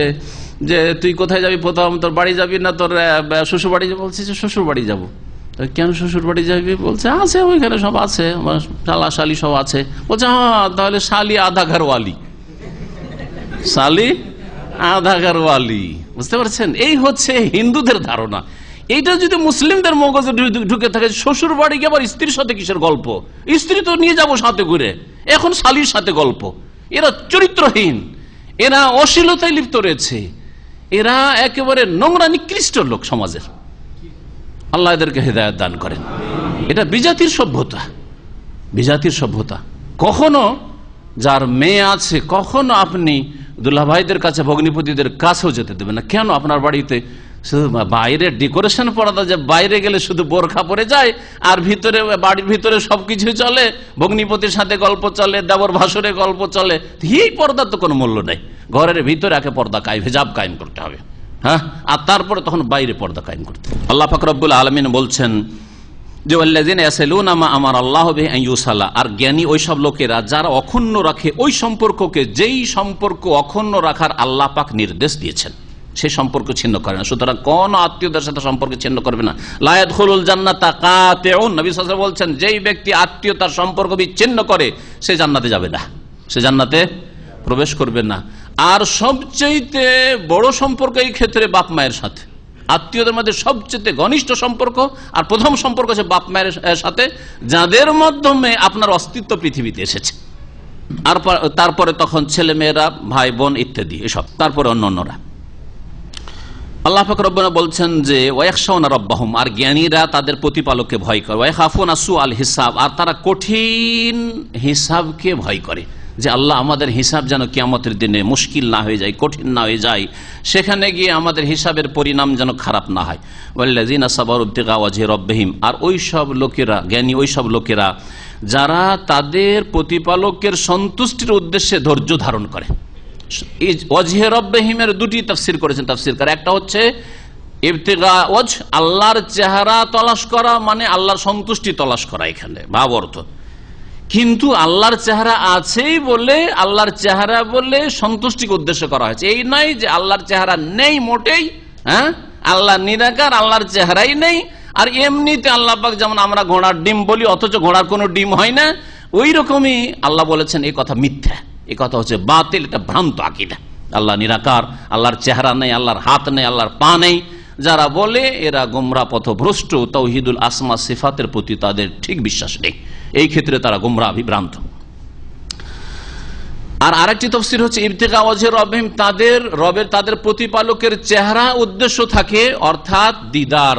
যে তুই কোথায় যাবি? প্রথম তোর বাড়ি যাবি না তোর শ্বশুর বাড়ি? বলছে যে শ্বশুর বাড়ি যাবো। কেন শ্বশুর বাড়ি যাবি? বলছে আছে, ওইখানে সব আছে, শালা শালি সব আছে। বলছে হ্যাঁ, তাহলে শালি আধা ঘরওয়ালি, শালি আধা ঘরওয়ালি, বুঝতে পারছেন? এই হচ্ছে হিন্দুদের ধারণা। এইটা যদি মুসলিমদের মগজে ঢুকে থাকে, শ্বশুর বাড়ি গিয়ে আবার স্ত্রীর সাথে কিসের গল্প? স্ত্রী তো নিয়ে যাবো সাথে করে, এখন শালির সাথে গল্প। এরা চরিত্রহীন, এরা অশ্লীলতায় লিপ্ত রয়েছে, এরা একেবারে নোংরা নিকৃষ্ট লোক সমাজের। আল্লাহ এদেরকে হেদায়েত দান করেন। এটা বিজাতির সভ্যতা, বিজাতির সভ্যতা। কখনো যার মেয়ে আছে, কখনো আপনি দুল্লা ভাইদের কাছে, ভগ্নিপতিদের কাছেও যেতে দেবেন না। কেন? আপনার বাড়িতে শুধু বাইরে ডেকোরেশন পর্দা, যে বাইরে গেলে শুধু বোরখা পরে যায় আর ভিতরে, বাড়ির ভিতরে সবকিছু চলে, ভগ্নিপতির সাথে গল্প চলে, দেবর ভাসুরে গল্প চলে, এই পর্দার তো কোনো মূল্য নেই। ঘরের ভিতরে একে পর্দা কায়েম, হিজাব কায়েম করতে হবে, হ্যাঁ, আর তারপরে তখন বাইরে পর্দা কায়েম করতে হবে। আল্লাহ পাক রব্বুল আলামিন বলছেন যে ওয়াল্লাযিনা ইয়াসিলুনা মা আমারা আল্লাহু বিহি আন ইউসালা, আর জ্ঞানী ওই সব লোকেরা যারা অক্ষুণ্ণ রাখে ওই সম্পর্ককে, যেই সম্পর্ক অক্ষুণ্ণ রাখার আল্লাহ পাক নির্দেশ দিয়েছেন, সেই সম্পর্ক ছিন্ন করে না। সুতরাং কোন আত্মীয়দের সাথে সম্পর্ক ছিন্ন করবে না। লা ইয়াদখুলুল জান্নাতা কাতিউন, নবী সাল্লাল্লাহু আলাইহি ওয়াসাল্লাম বলছেন যেই ব্যক্তি আত্মীয়তার সম্পর্ক বিচ্ছিন্ন করে সে জান্নাতে যাবে না, সে জান্নাতে প্রবেশ করবে না। আর সবচেয়ে বড় সম্পর্ক এই ক্ষেত্রে বাপ মায়ের সাথে, আত্মীয়দের মধ্যে সবচেয়ে ঘনিষ্ঠ সম্পর্ক আর প্রথম সম্পর্ক হচ্ছে বাপ মায়ের সাথে, যাদের মাধ্যমে আপনার অস্তিত্ব পৃথিবীতে এসেছে। আর তারপরে তখন ছেলে মেয়েরা, ভাই বোন ইত্যাদি এসব, তারপরে অন্যান্যরা। আল্লাহ পাক রব্বানা বলছেন যে ওয়ায়াখশাউনা রাব্বাহুম, আর জ্ঞানীরা তাদের প্রতিপালককে ভয় করে, ওয়ায়াখাফুনা সুআল হিসাব, আর তারা কঠিন হিসাবকে ভয় করে, যে আল্লাহ আমাদের হিসাব যেন কিয়ামতের দিনে মুশকিল না হয়ে যায়, কঠিন না হয়ে যায়, সেখানে গিয়ে আমাদের হিসাবের পরিণাম যেন খারাপ না হয়। ওয়াল্লাযিনা সাবারু ইবতিগা ওয়াজহি রাব্বিহিম, আর ওই সব লোকেরা, জ্ঞানী ওই সব লোকেরা যারা তাদের প্রতিপালকের সন্তুষ্টির উদ্দেশ্যে ধৈর্য ধারণ করে। ওয়াজহি রাব্বিহিমের দুটি তাফসীর করেছেন তাফসীরকার। একটা হচ্ছে ইবতিগা ওয়াজ, আল্লাহর চেহারা তলাশ করা, মানে আল্লাহর সন্তুষ্টি তলাশ করা, এখানে ভাব অর্থ। কিন্তু আল্লাহর চেহারা আছেই বলে, আল্লাহর চেহারা বলে সন্তুষ্টিকে উদ্দেশ্য করা হয়েছে। এই নয় যে আল্লাহর চেহারা নেই মোটেই, হ্যাঁ, আল্লাহ নিরাকার, আল্লাহর চেহারাই নেই। আর এমনিতে আল্লাহ পাক যেমন আমরা ঘোড়ার ডিম বলি, অথচ ঘোড়ার কোনো ডিম হয় না, ওই রকমই আল্লাহ বলেছেন এই কথা মিথ্যা, এই কথা হচ্ছে বাতিল, এটা ভ্রান্ত আকীদা। আল্লাহ নিরাকার, আল্লাহর চেহারা নেই, আল্লাহর হাত নেই, আল্লাহর পা নেই, যারা বলে এরা গোমরা পথভ্রষ্ট। তাওহীদুল আসমা সিফাতের প্রতি তাদের ঠিক বিশ্বাস নেই, এই ক্ষেত্রে তারা গোমরা, বিভ্রান্ত। আর আরেকটি তাফসীর হচ্ছে ইবতিগা ওয়াজহি রাব্বিহিম, তাদের রবের, তাদের প্রতিপালকের চেহারা উদ্দেশ্য থাকে, অর্থাৎ দিদার,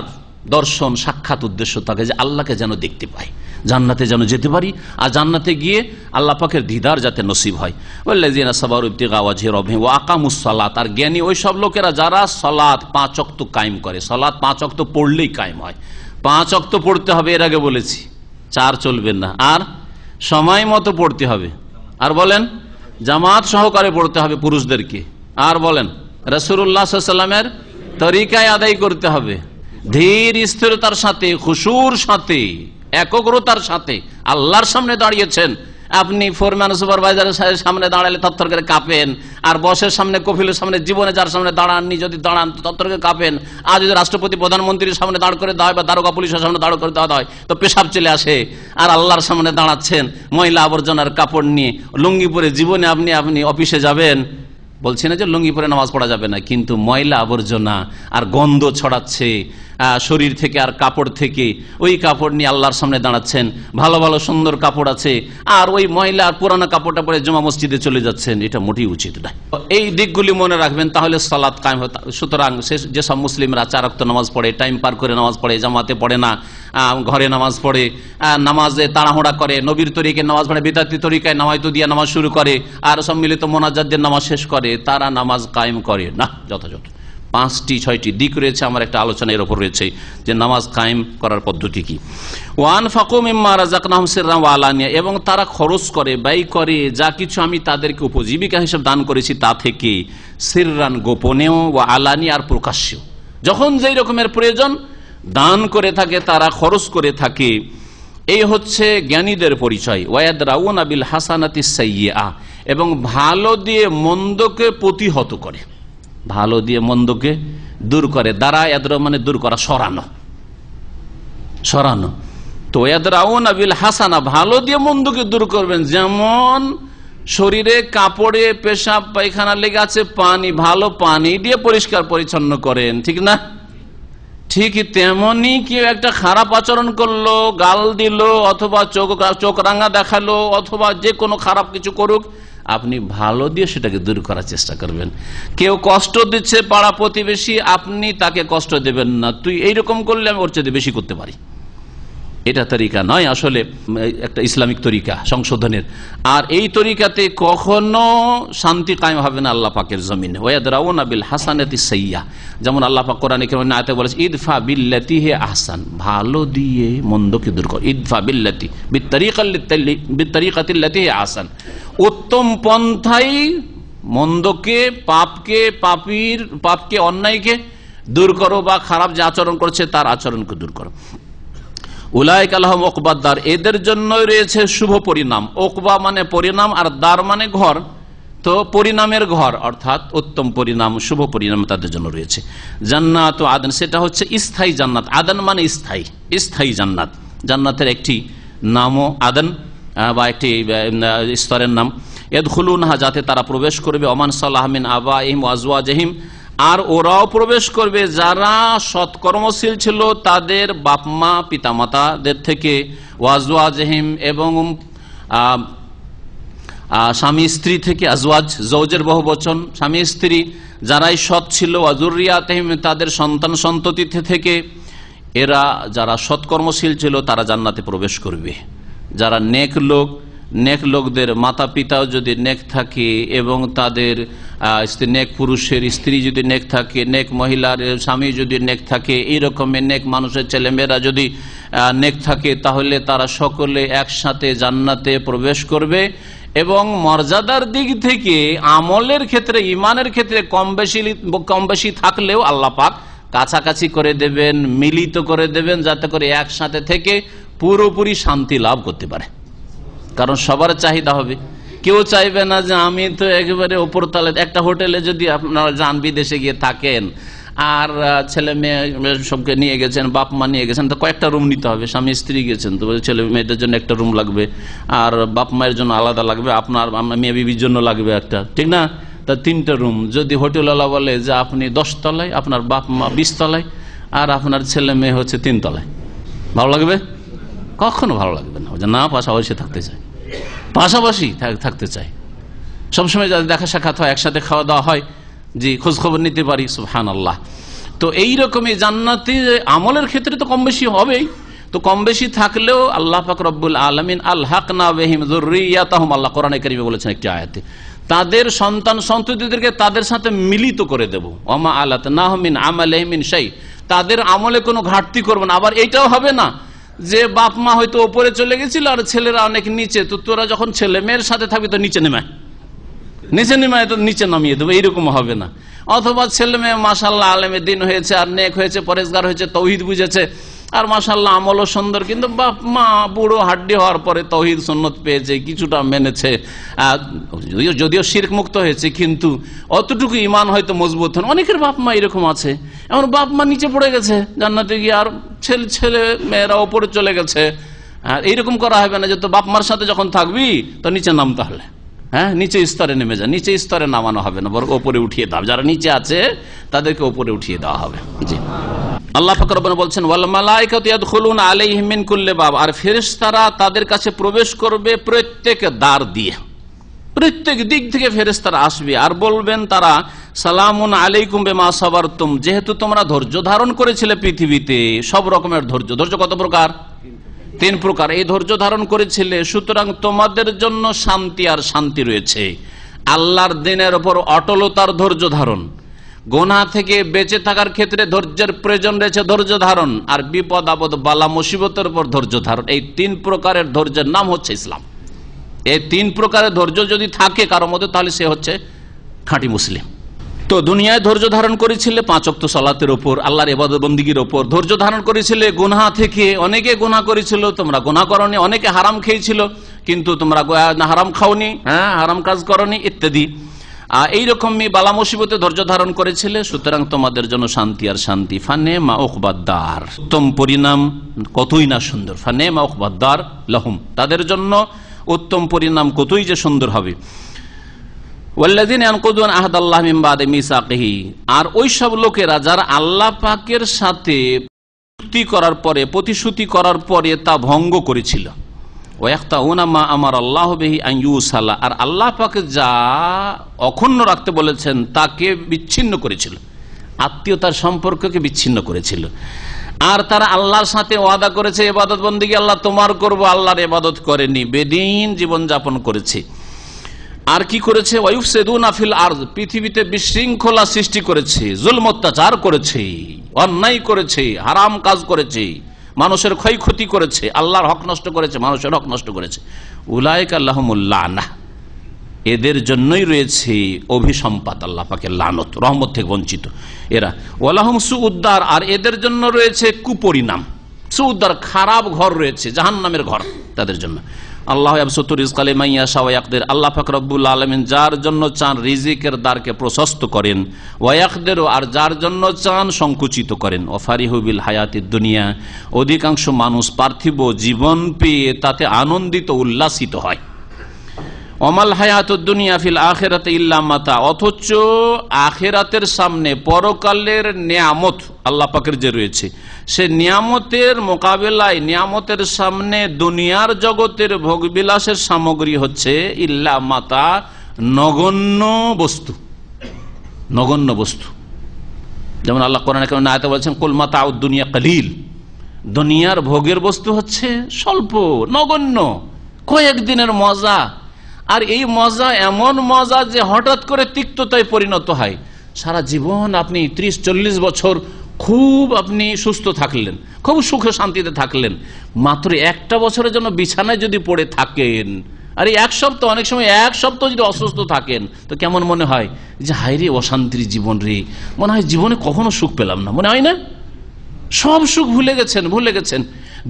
দর্শন, সাক্ষাৎ উদ্দেশ্য থাকে, যে আল্লাহকে যেন দেখতে পাই, জান্নাতে যেন যেতে পারি, আর জান্নাতে গিয়ে আল্লাহ পাকের দিদার যাতে নসিব হয়। ওয়াল্লাযিনা সাবারু ইবতিগা ওয়াজহি রাব্বিহিম ওয়া আকামুস সালাত, আর জ্ঞানী ওই সব লোকেরা যারা সালাত 5 ওয়াক্ত কায়েম করে। সালাত 5 ওয়াক্ত পড়লেই কায়েম হয়, 5 ওয়াক্ত পড়তে হবে, এর আগে বলেছি, 4 চলবেন না, আর সময় মতো পড়তে হবে, আর বলেন জামাত সহকারে পড়তে হবে পুরুষদেরকে, আর বলেন রাসূলুল্লাহ সাল্লাল্লাহু আলাইহি ওয়াসাল্লামের তরিকায় আদায় করতে হবে, ধীর স্থিরতার সাথে, খুশুর সাথে, একগ্রতার সাথে। আল্লাহর সামনে দাঁড়িয়েছেন আপনি, ফোরম্যান সুপারভাইজারের সামনে দাঁড়ালে তত্তর করে কাঁপেন, আর বসের সামনে, কফিলের সামনে, জীবনে যার সামনে দাঁড়াননি যদি দাঁড়ান তত্তর করে কাঁপেন। আর যদি রাষ্ট্রপতি, প্রধানমন্ত্রীর সামনে দাঁড় করে দেওয়া হয়, বা দারোগা পুলিশের সামনে দাঁড় করে দেওয়া হয়, তো পেশাব চলে আসে। আর আল্লাহর সামনে দাঁড়াচ্ছেন ময়লা আবর্জনার কাপড় নিয়ে, লুঙ্গি পরে, জীবনে আপনি অফিসে যাবেন, বলছি না যে লুঙ্গি পরে নামাজ পড়া যাবে না, কিন্তু ময়লা আবর্জনা আর গন্ধ ছড়াচ্ছে শরীর থেকে আর কাপড় থেকে, ওই কাপড় নিয়ে আল্লাহর সামনে দাঁড়াচ্ছেন, ভালো ভালো সুন্দর কাপড় আছে, আর ওই ময়লা আর পুরানো কাপড়টা পরে জুমা মসজিদে চলে যাচ্ছেন, এটা মোটেই উচিত নয়। এই দিকগুলি মনে রাখবেন, তাহলে সালাত কায়েম হয়। সুতরাং যেসব মুসলিমরা 4 ওয়াক্ত নামাজ পড়ে, টাইম পার করে নামাজ পড়ে, জামাতে পড়ে না, ঘরে নামাজ পড়ে, নামাজে তাড়াহুড়া করে, নবীর তরিকায় নামাজ পড়ে, বিদাতি তরিকায় নামায়িত দিয়ে নামাজ শুরু করে, আর সম্মিলিত মোনাজাত দিয়ে নামাজ শেষ করে, তারা নামাজ কায়েম করে না। যথাযথ 5টি-6টি দিক রয়েছে, আমার একটা আলোচনা এর উপর রয়েছে যে নামাজ কায়েম করার পদ্ধতি কি। ওয়ানফাকু মিম্মা রাযাকনাহুম সিররান ওয়া আলানিয়া, এবং তারা খরচ করে, ব্যয় করে যা কিছু আমি তাদেরকে উপজীবিকা হিসেবে দান করেছি তা থেকে, সিররান গোপনেও, ওয়া আলানিয়া আর প্রকাশ্যেও, যখন যেই রকমের প্রয়োজন দান করে থাকে, তারা খরচ করে থাকে। এই হচ্ছে জ্ঞানীদের পরিচয়। ওয়ায়াদরাউনা বিল হাসানাতিস সাইয়্যিআ, এবং ভালো দিয়ে মন্দকে প্রতিহত করে, ভালো দিয়ে মন্দকে দূর করে। দ্বারা ইয়াদরা মানে দূর করা, সরানো, সরানো। তো ইয়াদরাউনা বিল হাসানা, ভালো দিয়ে মন্দকে দূর করবেন। যেমন শরীরে কাপড়ে পেশাব পায়খানা লেগে আছে, পানি, ভালো পানি দিয়ে পরিষ্কার পরিচ্ছন্ন করেন, ঠিক না? ঠিকই তেমনি কেউ একটা খারাপ আচরণ করলো, গাল দিল, অথবা চোখ রাঙা দেখালো, অথবা যে কোনো খারাপ কিছু করুক, আপনি ভালো দিয়ে সেটাকে দূর করার চেষ্টা করবেন। কেউ কষ্ট দিচ্ছে পাড়া প্রতিবেশী, আপনি তাকে কষ্ট দেবেন না, তুই এইরকম করলে আমি ওর চেয়ে বেশি করতে পারি, এটা তরিকা নয়, আসলে একটা ইসলামিক তরিকা সংশোধনের। আর এই তরিকাতে কখনো শান্তি কায়েম হবে না আল্লাহ পাকের জমিনে। ওয়াদরাউনা বিল হাসানাতি সাইয়্যা, যেমন আল্লাহ পাক কোরআনে কারিমে আয়াতে বলেছে ইদফা বিল্লাতি হি আহসান, ভালো দিয়ে মন্দকে দূর কর। ইদফা বিল্লাতি বিত্তরিকাতিল্লাতি হি আহসান, উত্তম পন্থাই মন্দকে, পাপকে অন্যায়কে দূর করো, বা খারাপ যে আচরণ করছে তার আচরণকে দূর করো। উলাইকা লাহুম উকবাদ দার, এদের জন্য রয়েছে শুভ পরিণাম। উকবা মানে পরিণাম, আর দার মানে ঘর। তো পরিণামের ঘর অর্থাৎ উত্তম পরিণাম, শুভ পরিণাম তাদের জন্য রয়েছে। জান্নাত ও আদন, সেটা হচ্ছে স্থায়ী জান্নাত। আদন মানে স্থায়ী জান্নাত। জান্নাতের একটি নামও আদন, বা একটি স্তরের নাম। ইয়াদখুলুনহা, যাতে তারা প্রবেশ করবে। ওমান সালাহ মিন আবাইহিম ওয়া আজওয়াজিহিম, আর ওরাও প্রবেশ করবে যারা সৎকর্মশীল ছিল তাদের বাপমা পিতামাতাদের থেকে। ওয়াজওয়াজহিম, এবং স্বামী স্ত্রী থেকে। আজওয়াজ জওজের বহু বচন, স্বামী স্ত্রী যারাই সৎ ছিল। ওয়াজুরিয়াতহিম, তাদের সন্তান সন্ততি থেকে। এরা যারা সৎকর্মশীল ছিল তারা জান্নাতে প্রবেশ করবে। যারা নেক লোকদের মাতা পিতাও যদি নেক থাকে, এবং তাদের নেক পুরুষের স্ত্রী যদি নেক থাকে, নেক মহিলার স্বামী যদি নেক থাকে, এই রকমের নেক মানুষের ছেলেমেয়েরা যদি নেক থাকে, তাহলে তারা সকলে একসাথে জান্নাতে প্রবেশ করবে। এবং মর্যাদার দিক থেকে, আমলের ক্ষেত্রে, ইমানের ক্ষেত্রে কম বেশি থাকলেও আল্লাহ পাক কাছাকাছি করে দেবেন, মিলিত করে দেবেন, যাতে করে একসাথে থেকে পুরোপুরি শান্তি লাভ করতে পারে। কারণ সবার চাহিদা হবে, কেউ চাইবে না যে আমি তো একেবারে ওপর তলে। একটা হোটেলে যদি আপনারা যান, বিদেশে গিয়ে থাকেন, আর ছেলে মেয়ে সবকে নিয়ে গেছেন, বাপ মা নিয়ে গেছেন, তো কয়েকটা রুম নিতে হবে। স্বামী স্ত্রী গেছেন, তো ছেলে মেয়েদের জন্য একটা রুম লাগবে, আর বাপ মায়ের জন্য আলাদা লাগবে, আপনার মেয়ে বিবির জন্য লাগবে একটা, ঠিক না? তা 3টা রুম। যদি হোটেলওয়ালা বলে যে আপনি 10 তলায়, আপনার বাপ মা 20 তলায়, আর আপনার ছেলে মেয়ে হচ্ছে 3 তলায়, ভালো লাগবে? কখনো ভালো লাগবে না। না, পাশাপাশি থাকতে চাই, পাশাপাশি থাকতে চাই, সবসময় যাদের দেখা সাক্ষাৎ হয়, একসাথে খাওয়া দাওয়া হয়, জি, খোঁজ খবর নিতে পারি। সুবহানাল্লাহ। তো এইরকমই জান্নাতে আমলের ক্ষেত্রে তো কম বেশি হবেই। তো কম বেশি থাকলেও আল্লাহ পাক রব্বুল আলামিন আলহাকনা বিহিম যুররিয়াতাহুম, আল্লাহ কোরআনে কারিমে বলেছেন একটি আয়াতে, তাদের সন্তান সন্ততিদেরকে তাদের সাথে মিলিত করে দেব। ওমা আলাতনাহুম মিন আমালিহিম মিন শাই, তাদের আমলে কোনো ঘাটতি করব না। আবার এইটাও হবে না যে বাপ মা হয়তো ওপরে চলে গেছিল আর ছেলেরা অনেক নিচে, তো তোরা যখন ছেলে মেয়ের সাথে থাকবি তো নিচে নেমায় তো নিচে নামিয়ে দেবো, এইরকম হবে না। অথবা ছেলে মেয়ে মাশাআল্লাহ আলেমে দিন হয়েছে, আর নেক হয়েছে, পরেজগার হয়েছে, তৌহিদ বুঝেছে, আর মাশাআল্লাহ আমলও সুন্দর, কিন্তু বাপ মা বুড়ো হাড্ডি হওয়ার পরে তৌহিদ সুন্নত পেয়েছে, কিছুটা মেনেছে, যদিও শিরক মুক্ত হয়েছে, কিন্তু অতটুকু ইমান হয়তো মজবুত হন। অনেকের বাপ মা এরকম আছে, এমন বাপ মা নিচে পড়ে গেছে জান্নাতে গিয়ে, আর ছেলে মেয়েরা ওপরে চলে গেছে। আর এইরকম করা হবে না যে তো বাপ মার সাথে যখন থাকবি তো নিচে নাম, তাহলে হ্যাঁ নিচে স্তরে নেমে যা। নিচে স্তরে নামানো হবে না, বরং ওপরে উঠিয়ে দেওয়া, যারা নিচে আছে তাদেরকে ওপরে উঠিয়ে দেওয়া হবে। জি, আল্লাহ পাক রব্বুনা বলছেন ওয়াল মালাইকাতু ইয়াদখুলুনা আলাইহিম মিন কুল্লি বাব, আর ফেরেশতারা তাদের কাছে প্রবেশ করবে প্রত্যেক দ্বার দিয়ে, প্রত্যেক দিক থেকে ফেরেশতারা আসবে, আর বলবেন তারা সালামুন আলাইকুম বিমা সাবারতুম, যেহেতু তোমরা ধৈর্য ধারণ করেছিলে পৃথিবীতে, সব রকমের ধৈর্য কত প্রকার? 3 প্রকার। এই ধৈর্য ধারণ করেছিলে, সুতরাং তোমাদের জন্য শান্তি আর শান্তি রয়েছে। আল্লাহর দ্বীনের উপর অটলতার ধৈর্য ধারণ, গুনাহ থেকে বেঁচে থাকার ক্ষেত্রে ধৈর্যের প্রয়োজন রয়েছে, ধৈর্য ধারণ, আর বিপদ আপদ বালা মুসিবতের উপর ধৈর্য ধারণ। এই 3 প্রকারের ধৈর্যের নাম হচ্ছে ইসলাম। এই 3 প্রকারের ধৈর্য যদি থাকে কারোর মধ্যে, তাহলে সে হচ্ছে খাঁটি মুসলিম। তো দুনিয়ায় ধৈর্য ধারণ করেছিলে 5 ওয়াক্ত সালাতের উপর, আল্লাহর ইবাদত বন্দেগীর উপর। ধৈর্য ধারণ করেছিলে গুনাহ থেকে, অনেকে গুনাহ করেছিল, তোমরা গুনাহ করনি। অনেকে হারাম খেয়েছিল, কিন্তু তোমরা হারাম খাওনি, হ্যাঁ হারাম কাজ করনি, ইত্যাদি। এইরকমই বালা মুসিবতে ধৈর্য ধারণ করেছিলে, সুতরাং তোমাদের জন্য শান্তি আর শান্তি। ফানে মা উকবাদ্দার, উত্তম পরিণাম কতই না সুন্দর। ফানে মা উকবাদ্দার লাহুম, তাদের জন্য উত্তম পরিণাম কতই যে সুন্দর হবে। ওয়াল্লাযীনা ইয়ানকুদুনা আহদাল্লাহি মিন বাদি মিসাকিহি, আর ওই সব লোকেরা যারা আল্লাহ পাকের সাথে প্রতিশ্রুতি করার পরে তা ভঙ্গ করেছিল। ওয়ায়াক্তাউনা মা আমারাল্লাহু বিহি আন ইউসালা, আর আল্লাহ পাক যা অক্ষুণ্ণ রাখতে বলেছেন তাকে বিচ্ছিন্ন করেছিল, আত্মীয়তার সম্পর্ককে বিচ্ছিন্ন করেছিল। আর তারা আল্লাহর সাথে ওয়াদা করেছে ইবাদত বন্দেগী আল্লাহ তোমার করব, আল্লাহর ইবাদত করেনি, বেদিন জীবন যাপন করেছে। আর কি করেছে? ওয়ায়ুফসিদুনা ফিল আরদ, পৃথিবীতে বিশৃঙ্খলা সৃষ্টি করেছে, জুলম অত্যাচার করেছে, অন্যায় করেছে, হারাম কাজ করেছে, মানুষের ক্ষয়ক্ষতি করেছে, আল্লাহর হক নষ্ট করেছে, মানুষের হক নষ্ট করেছে। উলাইকা লাহুমুল লানাহ, এদের জন্যই রয়েছে অভিসম্পাত, আল্লাহ পাকের লানত, রহমত থেকে বঞ্চিত এরা। ওয়ালাহুম সুউদ্দার, আর এদের জন্য রয়েছে কুপরিণাম। সুউদ্দার, খারাপ ঘর রয়েছে, জাহান্নামের ঘর তাদের জন্য। আল্লাহ ইয়াবসুতু রিজকা লিমান ইয়াশা ওয়া ইয়াকদির, আল্লাহ পাক রব্বুল আলামিন যার জন্য চান রিজিকের দ্বারকে প্রশস্ত করেন, ওয়া ইয়াকদিরু, আর যার জন্য চান সংকুচিত করেন। ওয়া ফারিহু বিল হায়াতিদ দুনিয়া, অধিকাংশ মানুষ পার্থিব জীবন পেয়ে তাতে আনন্দিত উল্লাসিত হয়। ওমাল হায়াতুদ দুনিয়া ফিল আখিরাতি ইল্লা মাতা, অথচ আখিরাতের সামনে পরকালের নিয়ামত আল্লাহ পাকের যে রয়েছে, সে নিয়ামতের মোকাবেলায়, নিয়ামতের সামনে দুনিয়ার জগতের ভোগবিলাসের সামগ্রী হচ্ছে ইল্লা মাতা, নগণ্য বস্তু। নগণ্য বস্তু, যেমন আল্লাহ কোরআনে কেমন আয়াতে বলছেন কুল মাতাউদ দুনিয়া কালিল, দুনিয়ার ভোগের বস্তু হচ্ছে স্বল্প, নগণ্য, কয়েকদিনের মজা। আর এই মজা এমন মজা যে হঠাৎ করে তিক্ততায় পরিণত হয়। সারা জীবন আপনি 30-40 বছর খুব আপনি সুস্থ থাকলেন, খুব সুখে শান্তিতে থাকলেন, মাত্র একটা বছরের জন্য বিছানায় যদি পড়ে থাকেন, আর এই এক সপ্তাহ, অনেক সময় এক সপ্তাহ যদি অসুস্থ থাকেন, তো কেমন মনে হয় যে হায় রে অশান্তির জীবন রে, মনে হয় জীবনে কখনো সুখ পেলাম না, মনে হয় না? সব সুখ ভুলে গেছেন।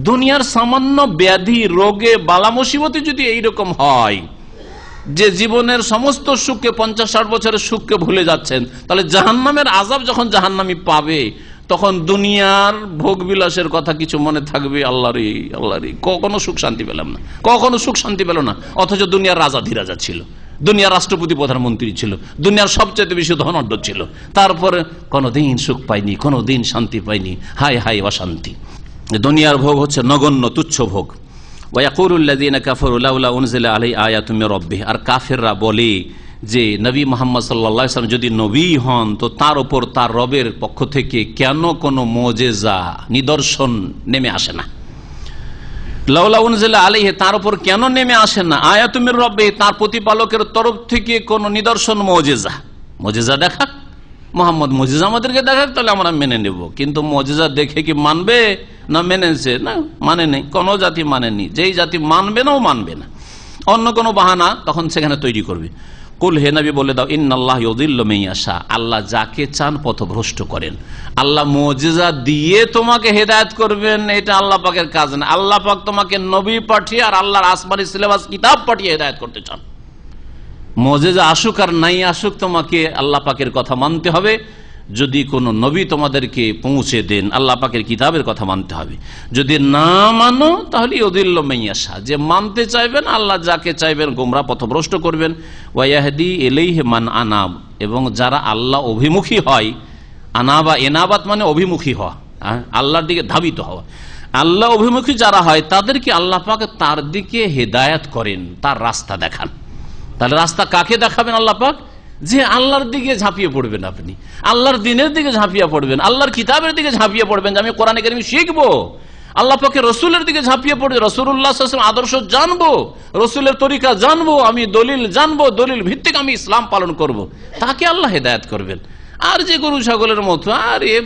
দুনিয়ার সামান্য ব্যাধি, রোগে, বালা মুসিবতে যদি এইরকম হয় যে জীবনের সমস্ত সুখকে, 50-60 বছরের সুখকে ভুলে যাচ্ছেন, তাহলে জাহান্নামের আযাব যখন জাহান্নামী পাবে, তখন দুনিয়ার ভোগ বিলাসের কথা কিছু মনে থাকবে? আল্লাহ রে, কখনো সুখ শান্তি পেলাম না, কখনো সুখ শান্তি পেল না। অথচ দুনিয়ার রাজা ছিল, দুনিয়ার রাষ্ট্রপতি প্রধানমন্ত্রী ছিল, দুনিয়ার সবচেয়ে বেশি ধনাঢ্য ছিল, তারপরে কোনোদিন সুখ পাইনি, কোনোদিন শান্তি পাইনি। হায় হায় অশান্তি। দুনিয়ার ভোগ হচ্ছে নগণ্য, তুচ্ছ ভোগ। আর কাফেররা বলে যে নবী মুহাম্মদ সাল্লাল্লাহু আলাইহি ওয়াসাল্লাম যদি নবী হন, তো তার উপর তার রবের পক্ষ থেকে কেন কোনো মুজিজা, নিদর্শন নেমে আসে না? লাউলা উনজিলা আলাইহি, তার উপর কেন নেমে আসে না? আয়াতুম মির রাব্বিহি, তার প্রতিপালকের তরফ থেকে কোন নিদর্শন, মুজিজা দেখাক। মোহাম্মদ মুজিজা আমাদেরকে দেখাক, তাহলে আমরা মেনে নেব। কিন্তু মুজিজা দেখে কি মানবে না মেনেছে? না, মানে নেই, কোন জাতি মানেনি। যেই জাতি মানবে না, ও মানবে না, অন্য কোনো বাহানা তখন সেখানে তৈরি করবে। কুল, হে নবী বলে দাও, ইন্নাল্লাহ ইউযিল্লু মান ইয়াশা, আল্লাহ যাকে চান পথভ্রষ্ট করেন। আল্লাহ মুজিজা দিয়ে তোমাকে হেদায়েত করবেন, এটা আল্লাহ পাকের কাজ না। আল্লাহ পাক তোমাকে নবী পাঠিয়ে আর আল্লাহর আসমানি সিলেবাস কিতাব পাঠিয়ে হেদায়েত করতে চান। মুজিজা আসুক আর নাই আসুক, তোমাকে আল্লাহ পাকের কথা মানতে হবে। যদি কোনো নবী তোমাদেরকে পৌঁছে দেন, আল্লাহ পাকের কিতাবের কথা মানতে হবে। যদি না মানো, তাহলে ইউযিল্লু মান ইয়াশা, যে মানতে চাইবেন আল্লাহ যাকে চাইবেন গোমরাহ পথভ্রষ্ট করবেন। ওয়া ইয়াহদি ইলাইহি মান আনাব, এবং যারা আল্লাহ অভিমুখী হয়, আনাবা, এনাবাত মানে অভিমুখী হওয়া, আল্লাহর দিকে ধাবিত হওয়া। আল্লাহ অভিমুখী যারা হয় তাদেরকে আল্লাহ পাক তার দিকে হেদায়েত করেন, তার রাস্তা দেখান। তাহলে রাস্তা কাকে দেখাবেন আল্লাহ পাক? যে আল্লাহর দিকে ঝাঁপিয়ে পড়বেন, আপনি আল্লাহর দ্বীনের দিকে ঝাঁপিয়ে পড়বেন, আল্লাহর কিতাবের দিকে ঝাঁপিয়ে পড়বেন, যে আমি কোরআন কারীম শিখবো, আল্লাহ পাকের রসুলের দিকে ঝাঁপিয়ে পড়বে, রাসূলুল্লাহ সাল্লাল্লাহু আলাইহি ওয়াসাল্লাম আদর্শ জানবো, রসুলের তরিকা জানবো, আমি দলিল জানবো, দলিল ভিত্তিক আমি ইসলাম পালন করব, তাকে আল্লাহ হেদায়েত করবেন। আর যে গরু ছাগলের মতো, আর এ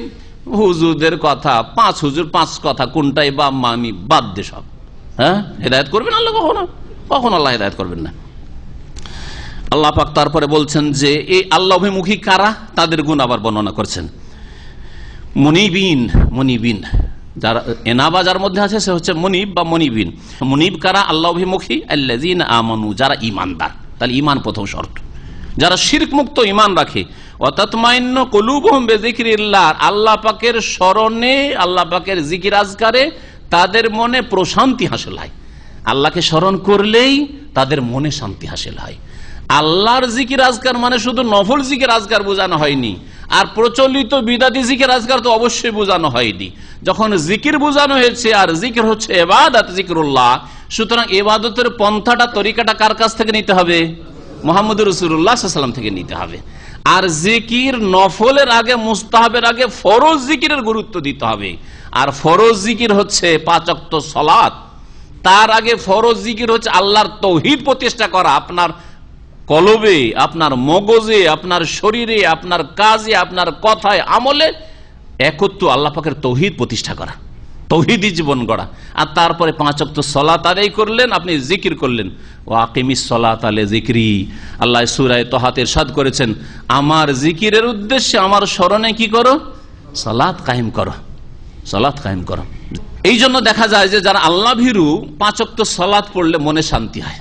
হুজুরদের কথা, 5 হুজুর 5 কথা, কোনটাই বা মানি, বাদ দে সব, হেদায়েত করবেন আল্লাহ? কখনো আল্লাহ হেদায়েত করবেন না। আল্লাহ পাক তারপরে বলছেন যে এই আল্লাহ অভিমুখী কারা, তাদের গুণ আবার বর্ণনা করছেন। মুনিবিন, যারা এনাবা যার মধ্যে আছে সে হচ্ছে মুনিব বা মুনিবিন। মুনিব কারা? আল্লাহ অভিমুখী, আল্লাযীনা আমানু, যারা ঈমানদার। তাহলে ঈমান প্রথম শর্ত, যারা শিরক মুক্ত ঈমান রাখে। ওয়া তাতমাইন্নু কুলুবুহুম বিযিকরিল্লাহ, আল্লাহ পাকের স্মরণে, আল্লাহ পাকের জিকির আজকারে তাদের মনে প্রশান্তি হাসিল হয়। আল্লাহকে স্মরণ করলেই তাদের মনে শান্তি হাসিল হয়। আল্লাহর জিকির আজকার মানে শুধু নফল জিকির আজকার বোঝানো হয়নি, আর প্রচলিত বিদাতি জিকির আজকার তো অবশ্যই বোঝানো হয়নি। যখন জিকির বোঝানো হয়েছে, আর জিকির হচ্ছে ইবাদত, জিকরুল্লাহ, সুতরাং ইবাদতের পন্থাটা, তরিকাটা কার কাছ থেকে নিতে হবে? মুহাম্মদ রাসূলুল্লাহ সাল্লাল্লাহু আলাইহি ওয়াসাল্লাম থেকে নিতে হবে। আর জিকির নফলের আগে, মুস্তাহাবের আগে ফরজ জিকিরের গুরুত্ব দিতে হবে। আর ফরজ জিকির হচ্ছে 5 ওয়াক্ত সালাত। তার আগে ফরজ জিকির হচ্ছে আল্লাহর তৌহিদ প্রতিষ্ঠা করা, আপনার কলবে, আপনার মগজে, আপনার শরীরে, আপনার কাজে, আপনার কথায়, আমলে একত্র আল্লাহ পাকের তৌহিদ প্রতিষ্ঠা করা, তৌহিদি জীবন গড়া। আর তারপরে 5 ওয়াক্ত সালাত আদায় করলেন, আপনি জিকির করলেন। ওয়া আকিমিস সালাত আলা যিকরি, আল্লাহ সূরা তাহাতে ইরশাদ করেছেন, আমার জিকিরের উদ্দেশ্যে, আমার স্মরণে কি করো? সালাত কায়েম করো, সালাত কায়েম করো। এই জন্য দেখা যায় যে যারা আল্লাহ ভীরু 5 ওয়াক্ত সালাত পড়লে মনে শান্তি হয়,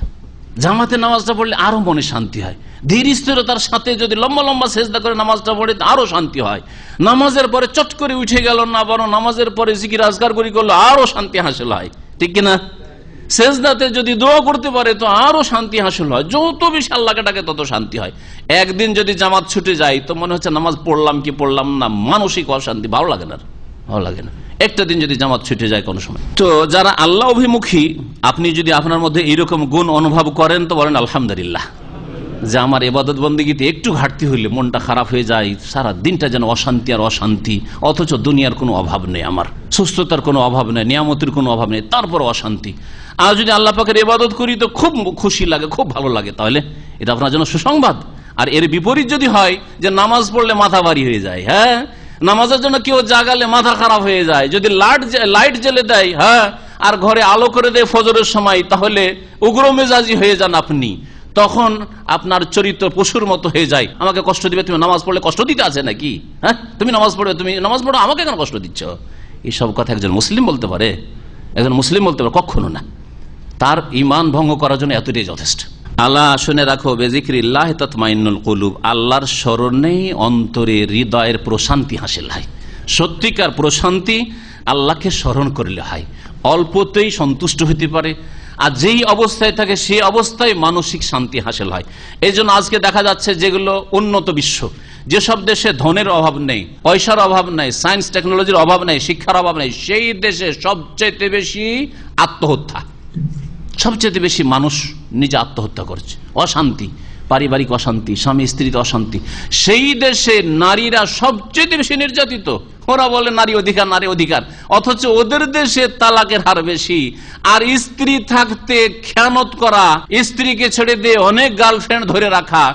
জামাতে নামাজটা পড়লে আরো মনে শান্তি হয়, ধীর স্থিরতার সাথে যদি লম্বা লম্বা সেজদা করে নামাজটা পড়ে আরো শান্তি হয়। নামাজের পরে চট করে উঠে গেল না, বরং নামাজের পরে জিকির আজকার করি করলো আরো শান্তি হাসিল হয়, ঠিক কিনা? সেজদাতে যদি দোয়া করতে পারে তো আরো শান্তি হাসিল হয়, যত বেশি আল্লাহকে ডাকে তত শান্তি হয়। একদিন যদি জামাত ছুটে যায় তো মনে হচ্ছে নামাজ পড়লাম কি পড়লাম না, মানসিক অশান্তি, ভালো লাগে না, ভালো লাগে না। একটা দিন যদি জামাত ছুটে যায় কোনো সময়। তো যারা আল্লাহ অভিমুখী, আপনি যদি আপনার মধ্যে এইরকম গুণ অনুভব করেন তো বলেন আলহামদুলিল্লাহ, যে আমার ইবাদত বন্দেগীতে একটু ঘাটতি হইলে মনটা খারাপ হয়ে যায়, সারা দিনটা যেন অশান্তি আর অশান্তি, অথচ দুনিয়ার কোনো অভাব নেই, আমার সুস্থতার কোনো অভাব নেই, নিয়ামতের কোনো অভাব নেই, তারপর অশান্তি। আর যদি আল্লাহ পাকের ইবাদত করি তো খুব খুশি লাগে, খুব ভালো লাগে, তাহলে এটা আপনার জন্য সুসংবাদ। আর এর বিপরীত যদি হয় যে নামাজ পড়লে মাথা ভারী হয়ে যায়, হ্যাঁ, নামাজের জন্য কেউ জাগালে মাথা খারাপ হয়ে যায়, যদি লাইট জ্বেলে দেয়, হ্যাঁ, আর ঘরে আলো করে দেয় ফজরের সময়, তাহলে উগ্র মেজাজি হয়ে যান আপনি, তখন আপনার চরিত্র পশুর মতো হয়ে যায়। আমাকে কষ্ট দিবে, তুমি নামাজ পড়লে কষ্ট দিতে আছে নাকি? হ্যাঁ, তুমি নামাজ পড়ো, আমাকে কেন কষ্ট দিচ্ছ? এইসব কথা একজন মুসলিম বলতে পারে? একজন মুসলিম বলতে পারে? কখনো না। তার ঈমান ভঙ্গ করার জন্য এতটাই যথেষ্ট। আল্লাহ শুনে রাখো, বিযিকরিল্লাহি তাতমাইন্নুল কুলুব, আল্লাহর স্মরণেই অন্তরে হৃদয়ের প্রশান্তি হাসিল হয়। সত্যিকার প্রশান্তি আল্লাহকে স্মরণ করলে হয়, অল্পতেই সন্তুষ্ট হতে পারে, আর যেই অবস্থায় থাকে সেই অবস্থায় মানসিক শান্তি হাসিল হয়। এই জন্য আজকে দেখা যাচ্ছে যেগুলো উন্নত বিশ্ব, যেসব দেশে ধনের অভাব নেই, পয়সার অভাব নেই, সায়েন্স টেকনোলজির অভাব নেই, শিক্ষার অভাব নেই, সেই দেশে সবচেয়ে বেশি আত্মহত্যা, সবচেয়ে বেশি মানুষ নিজে আত্মহত্যা করছে, অশান্তি, পারিবারিক অশান্তি, স্বামী স্ত্রীতে অশান্তি। সেই দেশে নারীরা সবচেয়ে বেশি নির্যাতিত, ওরা বলে নারী অধিকার, নারী অধিকার, অথচ ওদের দেশে তালাকের হার বেশি। আর স্ত্রী থাকতে খেয়ানত করা, স্ত্রীকে ছেড়ে দিয়ে অনেক গার্লফ্রেন্ড ধরে রাখা,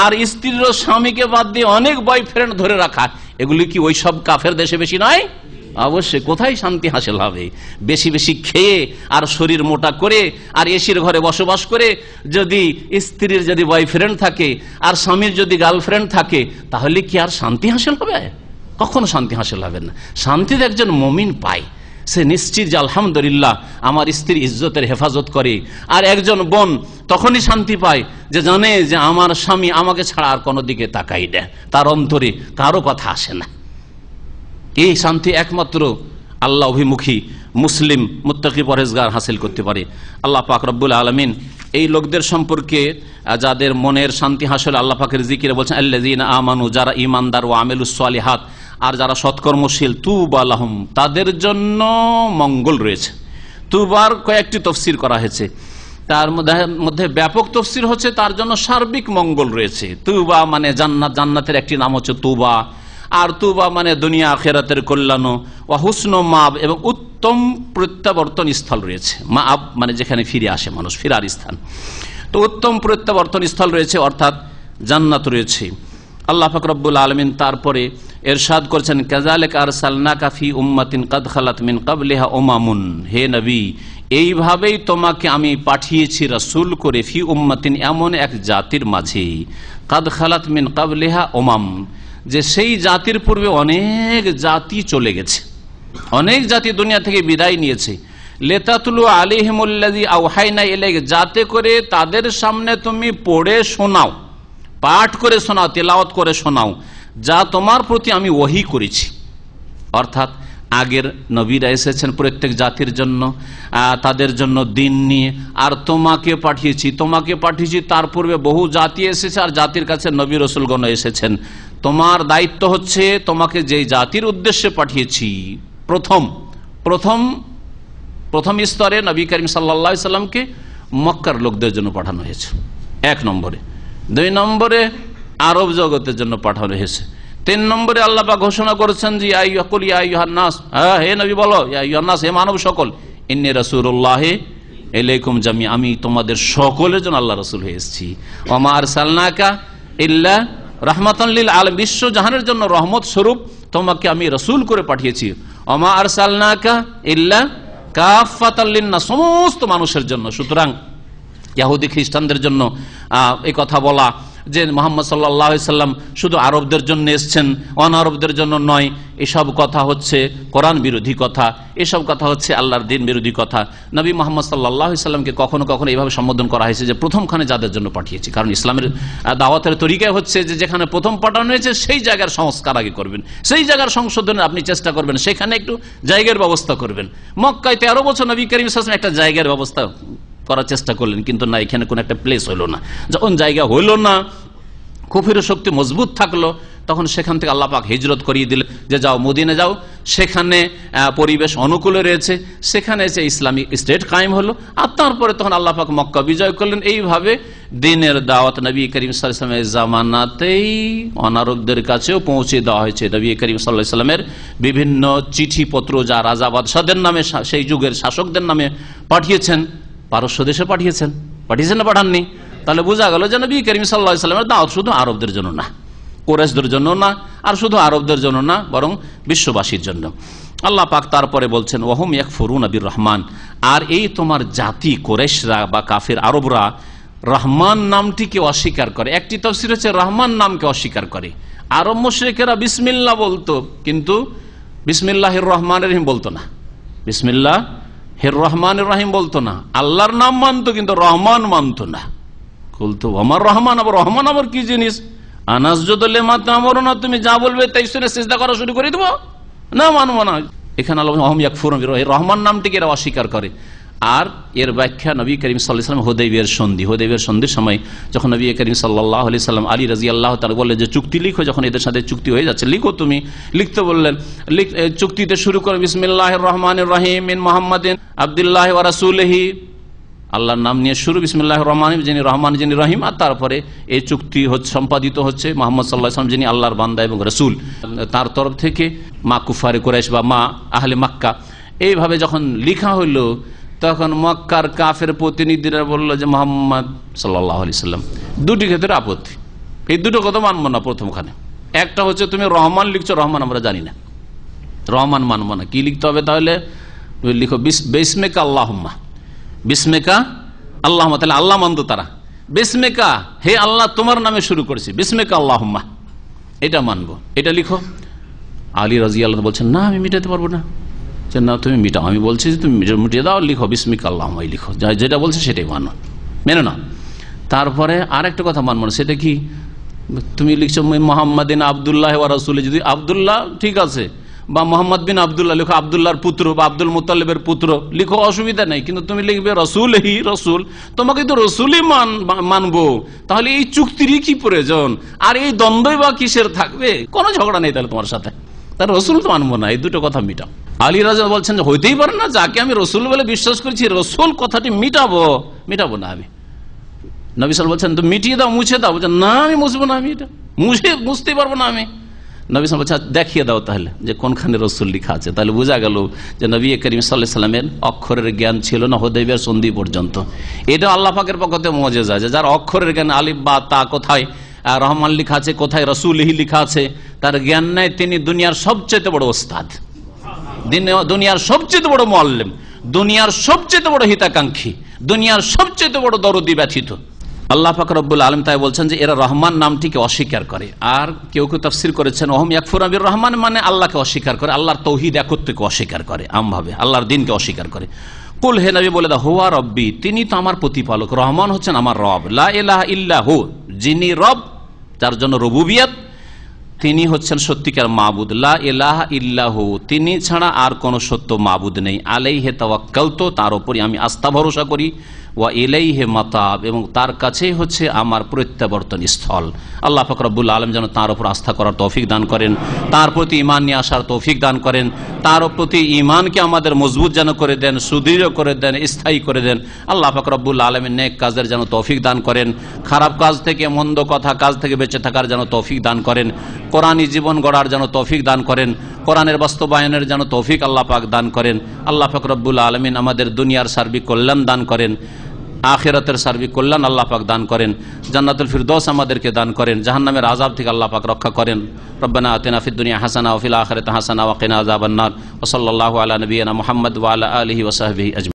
আর স্ত্রীর স্বামীকে বাদ দিয়ে অনেক বয়ফ্রেন্ড ধরে রাখা, এগুলি কি ওই সব কাফের দেশে বেশি নয়? অবশ্যই। কোথায় শান্তি হাসিল হবে? বেশি বেশি খেয়ে আর শরীর মোটা করে আর এসির ঘরে বসবাস করে, যদি স্ত্রীর যদি বয়ফ্রেন্ড থাকে আর স্বামীর যদি গার্লফ্রেন্ড থাকে, তাহলে কি আর শান্তি হাসিল হবে? কখনো শান্তি হাসিল হবে না। শান্তিতে একজন মুমিন পায়, সে নিশ্চিত যে আলহামদুলিল্লাহ আমার স্ত্রীর ইজ্জতের হেফাজত করে। আর একজন বোন তখনই শান্তি পায় যে জানে যে আমার স্বামী আমাকে ছাড়া আর কোনো দিকে তাকাই না, তার অন্তরে কারো কথা আসে না। এই শান্তি একমাত্র আল্লাহ অভিমুখী মুসলিম মুত্তাকি পরহেজগার হাসিল করতে পারে। আল্লাহ পাক রব্বুল আলামিন এই লোকদের সম্পর্কে, যাদের মনের শান্তি হাসিল আল্লাহ পাকের জিকিরে, বলছেন আল্লাযীনা আমানু, যারা ঈমানদার, ওয়া আমিলুস সালিহাত, আর যারা সৎকর্মশীল, তুবা লাহুম, তাদের জন্য মঙ্গল রয়েছে। তুবার কয়েকটি তফসির করা হয়েছে, তার মধ্যে ব্যাপক তফসির হচ্ছে তার জন্য সার্বিক মঙ্গল রয়েছে। তুবা মানে জান্নাত, জান্নাতের একটি নাম হচ্ছে তুবা। আর তুবা মানে দুনিয়া আখিরাতের কল্যাণ, ওয়া হুসনু মাব, এবং উত্তম প্রত্যাবর্তন স্থল রয়েছে। মাব মানে যেখানে ফিরে আসে মানুষ, ফিরার স্থান। তো উত্তম প্রত্যাবর্তন স্থল রয়েছে, অর্থাৎ জান্নাত রয়েছে। আল্লাহ পাক রব্বুল আলামিন তারপরে এরশাদ করেছেন, কাযালিকা আরসালনাকা ফি উম্মাতিন কাদ খালাত মিন ক্বাবলিহা উমামুন, হে নবী এইভাবেই তোমাকে আমি পাঠিয়েছি রাসূল করে, ফি উম্মাতিন, এমন এক জাতির মাঝে, কাদ খালাত মিন ক্বাবলিহা উমাম, যে সেই জাতির পূর্বে অনেক জাতি চলে গেছে, অনেক জাতি দুনিয়া থেকে বিদায় নিয়েছে। লিতাতলু আলাইহিমুল্লাযী আওহাইনা ইলাইকা, যাতে করে তাদের সামনে তুমি পড়ে শোনাও, পাঠ করে শোনাও, তেলাওয়াত করে শোনাও, যা তোমার প্রতি আমি ওহী করেছি। অর্থাৎ আগের নবীরা এসেছেন প্রত্যেক জাতির জন্য, তাদের জন্য দিন নিয়ে, আর তোমাকে পাঠিয়েছি। তার পূর্বে বহু জাতি এসেছে, আর জাতির কাছে নবী রাসূলগণ এসেছেন। তোমার দায়িত্ব হচ্ছে, তোমাকে যে জাতির উদ্দেশ্যে পাঠিয়েছি, প্রথম স্তরে নবী করিম সাল্লাল্লাহু আলাইহি সাল্লামকে মক্কার লোকদের জন্য পাঠানো হয়েছে 1 নম্বরে, 2 নম্বরে আরব জগতের জন্য পাঠানো হয়েছে, 3 নম্বরে আল্লাহ পাক ঘোষণা করেছেন যে ইয়া আইয়ুহান নাস, হে নবী বলো, ইয়া আইয়ুহান নাস, হে মানব সকল, ইন্নী রাসূলুল্লাহি ইলাইকুম জামিআ, আমি তোমাদের সকলের জন্য আল্লাহ রাসূল হয়ে এসেছি। ওয়া মা আরসালনাকা ইল্লা রাহমাতান লিল আলামিন, বিশ্ব জাহানের জন্য রহমত স্বরূপ তোমাকে আমি রাসূল করে পাঠিয়েছি। ওয়া মা আরসালনাকা ইল্লা কাফাতাল লিন্নাস, সমস্ত মানুষের জন্য। সুতরাং ইহুদি খ্রিস্টানদের জন্য এই কথা বলা যে মুহাম্মদ সাল্লাল্লাহু আলাইহি সাল্লাম শুধু আরবদের জন্য এসেছেন, অনারবদের জন্য নয়, এসব কথা হচ্ছে কোরআন বিরোধী কথা, এসব কথা হচ্ছে আল্লাহর দ্বীন বিরোধী কথা। নবী মুহাম্মদ সাল্লাল্লাহু আলাইহি সাল্লামকে কখনো কখনো এইভাবে সম্বোধন করা হয়েছে যে প্রথমখানে যাদের জন্য পাঠিয়েছি, কারণ ইসলামের দাওয়াতের তরিকায় হচ্ছে যে যেখানে প্রথম পাঠানো হয়েছে সেই জায়গার সংস্কার আগে করবেন, সেই জায়গার সংশোধনের আপনি চেষ্টা করবেন, সেখানে একটু জায়গার ব্যবস্থা করবেন। মক্কায় 13 বছর নবী করিম সাল্লাল্লাহু আলাইহি ওয়াসাল্লাম একটা জায়গার ব্যবস্থা করার চেষ্টা করলেন, কিন্তু না, এখানে কোন একটা প্লেস হইল না। যখন জায়গা হইল না, কুফরের শক্তি মজবুত থাকলো, তখন সেখান থেকে আল্লাহ পাক হিজরত করিয়ে দিলেন যে যাও মদিনা যাও, সেখানে পরিবেশ অনুকূলে রয়েছে, সেখানে যে ইসলামিক স্টেট কায়েম হলো। আর তারপরে তখন আল্লাহ পাক মক্কা বিজয় করলেন। এইভাবে দ্বীনের দাওয়াত নবী করিম সাল্লাল্লাহু আলাইহি ওয়াসাল্লামের জামানাতেই অনারবদের কাছেও পৌঁছে দেওয়া হয়েছে। নবী করিম সাল্লাল্লাহু আলাইহি ওয়াসাল্লামের বিভিন্ন চিঠিপত্র যা রাজা বাদশাদের নামে, সেই যুগের শাসকদের নামে পাঠিয়েছেন, পারস্য দেশে পাঠিয়েছেন না পাঠাননি? তাহলে বোঝা গেল যে নবী করিম সাল্লাল্লাহু আলাইহি ওয়াসাল্লামের দাওয়াত শুধু আরবদের জন্য না, কুরাইশদের জন্য না, আর শুধু আরবদের জন্য না, বরং বিশ্ববাসীর জন্য। আল্লাহ পাক তারপরে বলছেন ওয়াহুম ইয়াকফুরুনা বির রহমান, আর এই তোমার জাতি কুরাইশরা বা কাফির আরবরা রহমান নামটিকে অস্বীকার করে। একটি তাফসীর হচ্ছে রহমান নামকে অস্বীকার করে। আরব মুশরিকেরা বিসমিল্লাহ বলতো, কিন্তু বিসমিল্লাহির রহমানির রহিম বলতো না, বিসমিল্লাহির রহমানির রহিম বলতো না। আল্লাহর নাম মানতো কিন্তু রহমান মানতো না। বলতো আমার রহমান, আবার রহমান আবার কি জিনিস? আনাস যদলে মাত্র আমারও না, তুমি যা বলবে তাই শুনে সিজদা করা শুরু করে দেবো, না মানব না। এখানে আল্লাহ ওয়াহুম ইয়াকফুরুন বির রহমান নামটিকে এরা অস্বীকার করে। আর এর ব্যাখ্যা নবী করিম সাল্লাল্লাহু আলাইহি ওয়াসাল্লাম হুদাইবিয়ার সন্ধির সময় যখন নবী করিম সাল্লাল্লাহু আলাইহি ওয়াসাল্লাম আলী রাদিয়াল্লাহু তাআলা বললেন যে চুক্তি লিখো, যখন এদের সাথে চুক্তি হয়ে যাচ্ছে, লিখো তুমি। লিখতে বললেন, চুক্তিতে শুরু করে বিসমিল্লাহির রহমানির রহিম মিন মুহাম্মাদিন আবদুল্লাহি ওয়া রাসূলিহি, আল্লাহর নাম নিয়ে শুরু, বিসমিল্লাহির রহমানির, যিনি রহমান যিনি রহিম। আর তারপরে এই চুক্তি সম্পাদিত হচ্ছে মুহাম্মদ সাল্লাল্লাহু আলাইহি ওয়াসাল্লাম যিনি আল্লাহর বান্দা এবং রাসূল, তার তরফ থেকে মা কুফারে কুরাইশ বা মা আহলে মক্কা। এইভাবে যখন লিখা হইলো, তখন মক্কার কাফের প্রতিনিধিরা বললো যে মুহাম্মদ সাল্লাল্লাহু আলাইহি ওয়াসাল্লাম, দুটি ক্ষেত্রে আপত্তি, এই দুটো কথা মানবো না। প্রথমখানে একটা হচ্ছে তুমি রহমান লিখছো, রহমান আমরা জানি না, রহমান মানবো না। কি লিখতে হবে তাহলে? লিখো বিসমিকা আল্লাহুম্মা, বিসমিকা আল্লাহুম্মা, তাহলে আল্লাহ মানতো তারা। বিসমিকা, হে আল্লাহ তোমার নামে শুরু করেছি, বিসমিকা আল্লাহুম্মা, এটা মানবো, এটা লিখো। আলী রাদিয়াল্লাহু বলছেন না, আমি মিটাতে পারবো না। না তুমি মিটাও, আমি বলছি যে তুমি মিটিয়ে দাও, লিখো বিসমিকা আল্লাহুম্মা লিখো, যেটা বলছে সেটাই মানো, মেনে নাও। তারপরে আর একটা কথা মানবো না, সেটা কি? তুমি লিখছো মুহাম্মাদিন আবদুল্লাহ ওয়া রাসূলি, যদি আবদুল্লাহ ঠিক আছে, বা মোহাম্মদ বিন আবদুল্লাহ লিখো, আবদুল্লাহর পুত্র বা আব্দুল মুত্তালিবের পুত্র লিখো, অসুবিধা নেই। কিন্তু তুমি লিখবে রাসূলহি, রাসূল, তোমাকে তো রাসূলই মানবো, তাহলে এই চুক্তিরই কি প্রয়োজন? আর এই দ্বন্দ্বই বা কিসের থাকবে? কোনো ঝগড়া নেই তাহলে তোমার সাথে, তার রসুল তো মানবো না। এই দুটো কথা মিটাও। আলী রাজা বলছেন যে হইতেই পারে না, যাকে আমি রসুল বলে বিশ্বাস করছি, রসুল কথাটি মিটাবো না আমি। নবী সাল্লাল্লাহু বলছেন তো মিটিয়ে দাও, মুছে দাও। বলছেন না, আমি মুছবো না, আমি এটা মুছতে পারবো না আমি। নবী সাল্লাল্লাহু বলছেন দেখিয়ে দাও তাহলে যে কোনখানে রসুল লেখা আছে। তাহলে বোঝা গেল যে নবী করিম সাল্লাল্লাহু আলাইহি ওয়াসাল্লামের অক্ষরের জ্ঞান ছিল না হুদাইবিয়ার সন্ধি পর্যন্ত। এটা আল্লাহ পাকের পক্ষ থেকে মুজিজা, যে যার অক্ষরের জ্ঞান, আলিফ বা তা কোথায় রহমান লেখা আছে, কোথায় রাসূলহি লেখা আছে, তার জ্ঞান নাই, তিনি দুনিয়ার সবচেয়ে বড় ওস্তাদ, দুনিয়ার সবচেয়ে বড় মুআল্লিম, দুনিয়ার সবচেয়ে বড় হিতাকাঙ্ক্ষী, দুনিয়ার সবচেয়ে বড় দরদি ব্যথিত। আল্লাহ পাক রব্বুল আলামিন তাই বলছেন যে এরা রহমান নামটিকে অস্বীকার করে। আর কেউ কেউ তাফসীর করেছেন ওহুম ইয়াকফুরুনা বির রহমান, মানে আল্লাহকে অস্বীকার করে, আল্লাহর তৌহিদ একত্বকে অস্বীকার করে, আমভাবে আল্লাহর দ্বীনকে অস্বীকার করে। কুল, হে নবী বলে দাও, হুয়া রব্বি, তিনি তো আমার প্রতিপালক, রহমান হচ্ছেন আমার রব, লা ইলাহা ইল্লাহু, যিনি রব, যার জন্য রুবুবিয়ত, তিনি হচ্ছেন সত্যিকার মাবুদ, লা ইলাহা ইল্লাহু, তিনি ছাড়া আর কোন সত্য মাবুদ নেই, আলাইহি তাওয়াক্কালতু, তার উপরই আমি আস্থা ভরসা করি, ওয়া ইলাইহি মাতাব, এবং তার কাছেই হচ্ছে আমার প্রত্যাবর্তন স্থল। আল্লাহ পাক রব্বুল আলামিন যেন তার উপর আস্থা করার তৌফিক দান করেন, তার প্রতি ঈমান নিয়ে আসার তৌফিক দান করেন, তার প্রতি ঈমানকে আমাদের মজবুত যেন করে দেন, সুদৃঢ় করে দেন, স্থায়ী করে দেন। আল্লাহ পাক রব্বুল আলামিন নেক কাজের যেন তৌফিক দান করেন, খারাপ কাজ থেকে, মন্দ কথা কাজ থেকে বেঁচে থাকার যেন তৌফিক দান করেন, কোরআনী জীবন গড়ার যেন তৌফিক দান করেন, কোরআনের বাস্তবায়নের যেন তৌফিক আল্লাহ পাক দান করেন। আল্লাহ পাক রব্বুল আলামিন আমাদের দুনিয়ার সার্বিক কল্যাণ দান করেন, আখিরাতের সার্বিক কল্যাণ আল্লাহ পাক দান করেন, জান্নাতুল ফিরদৌস আমাদেরকে দান করেন, জাহান্নামের আযাব থেকে আল্লাহ পাক রক্ষা করেন। রব্বানা আতিনা ফিদ দুনিয়া হাসানা ওয়া ফিল আখিরাতি হাসানা ওয়া কিনা আযাবান নার। ওয়া সাল্লাল্লাহু আলা নবিয়িনা মুহাম্মদ ওয়া আলা আলিহি ওয়া সাহবিহি আজমাইন।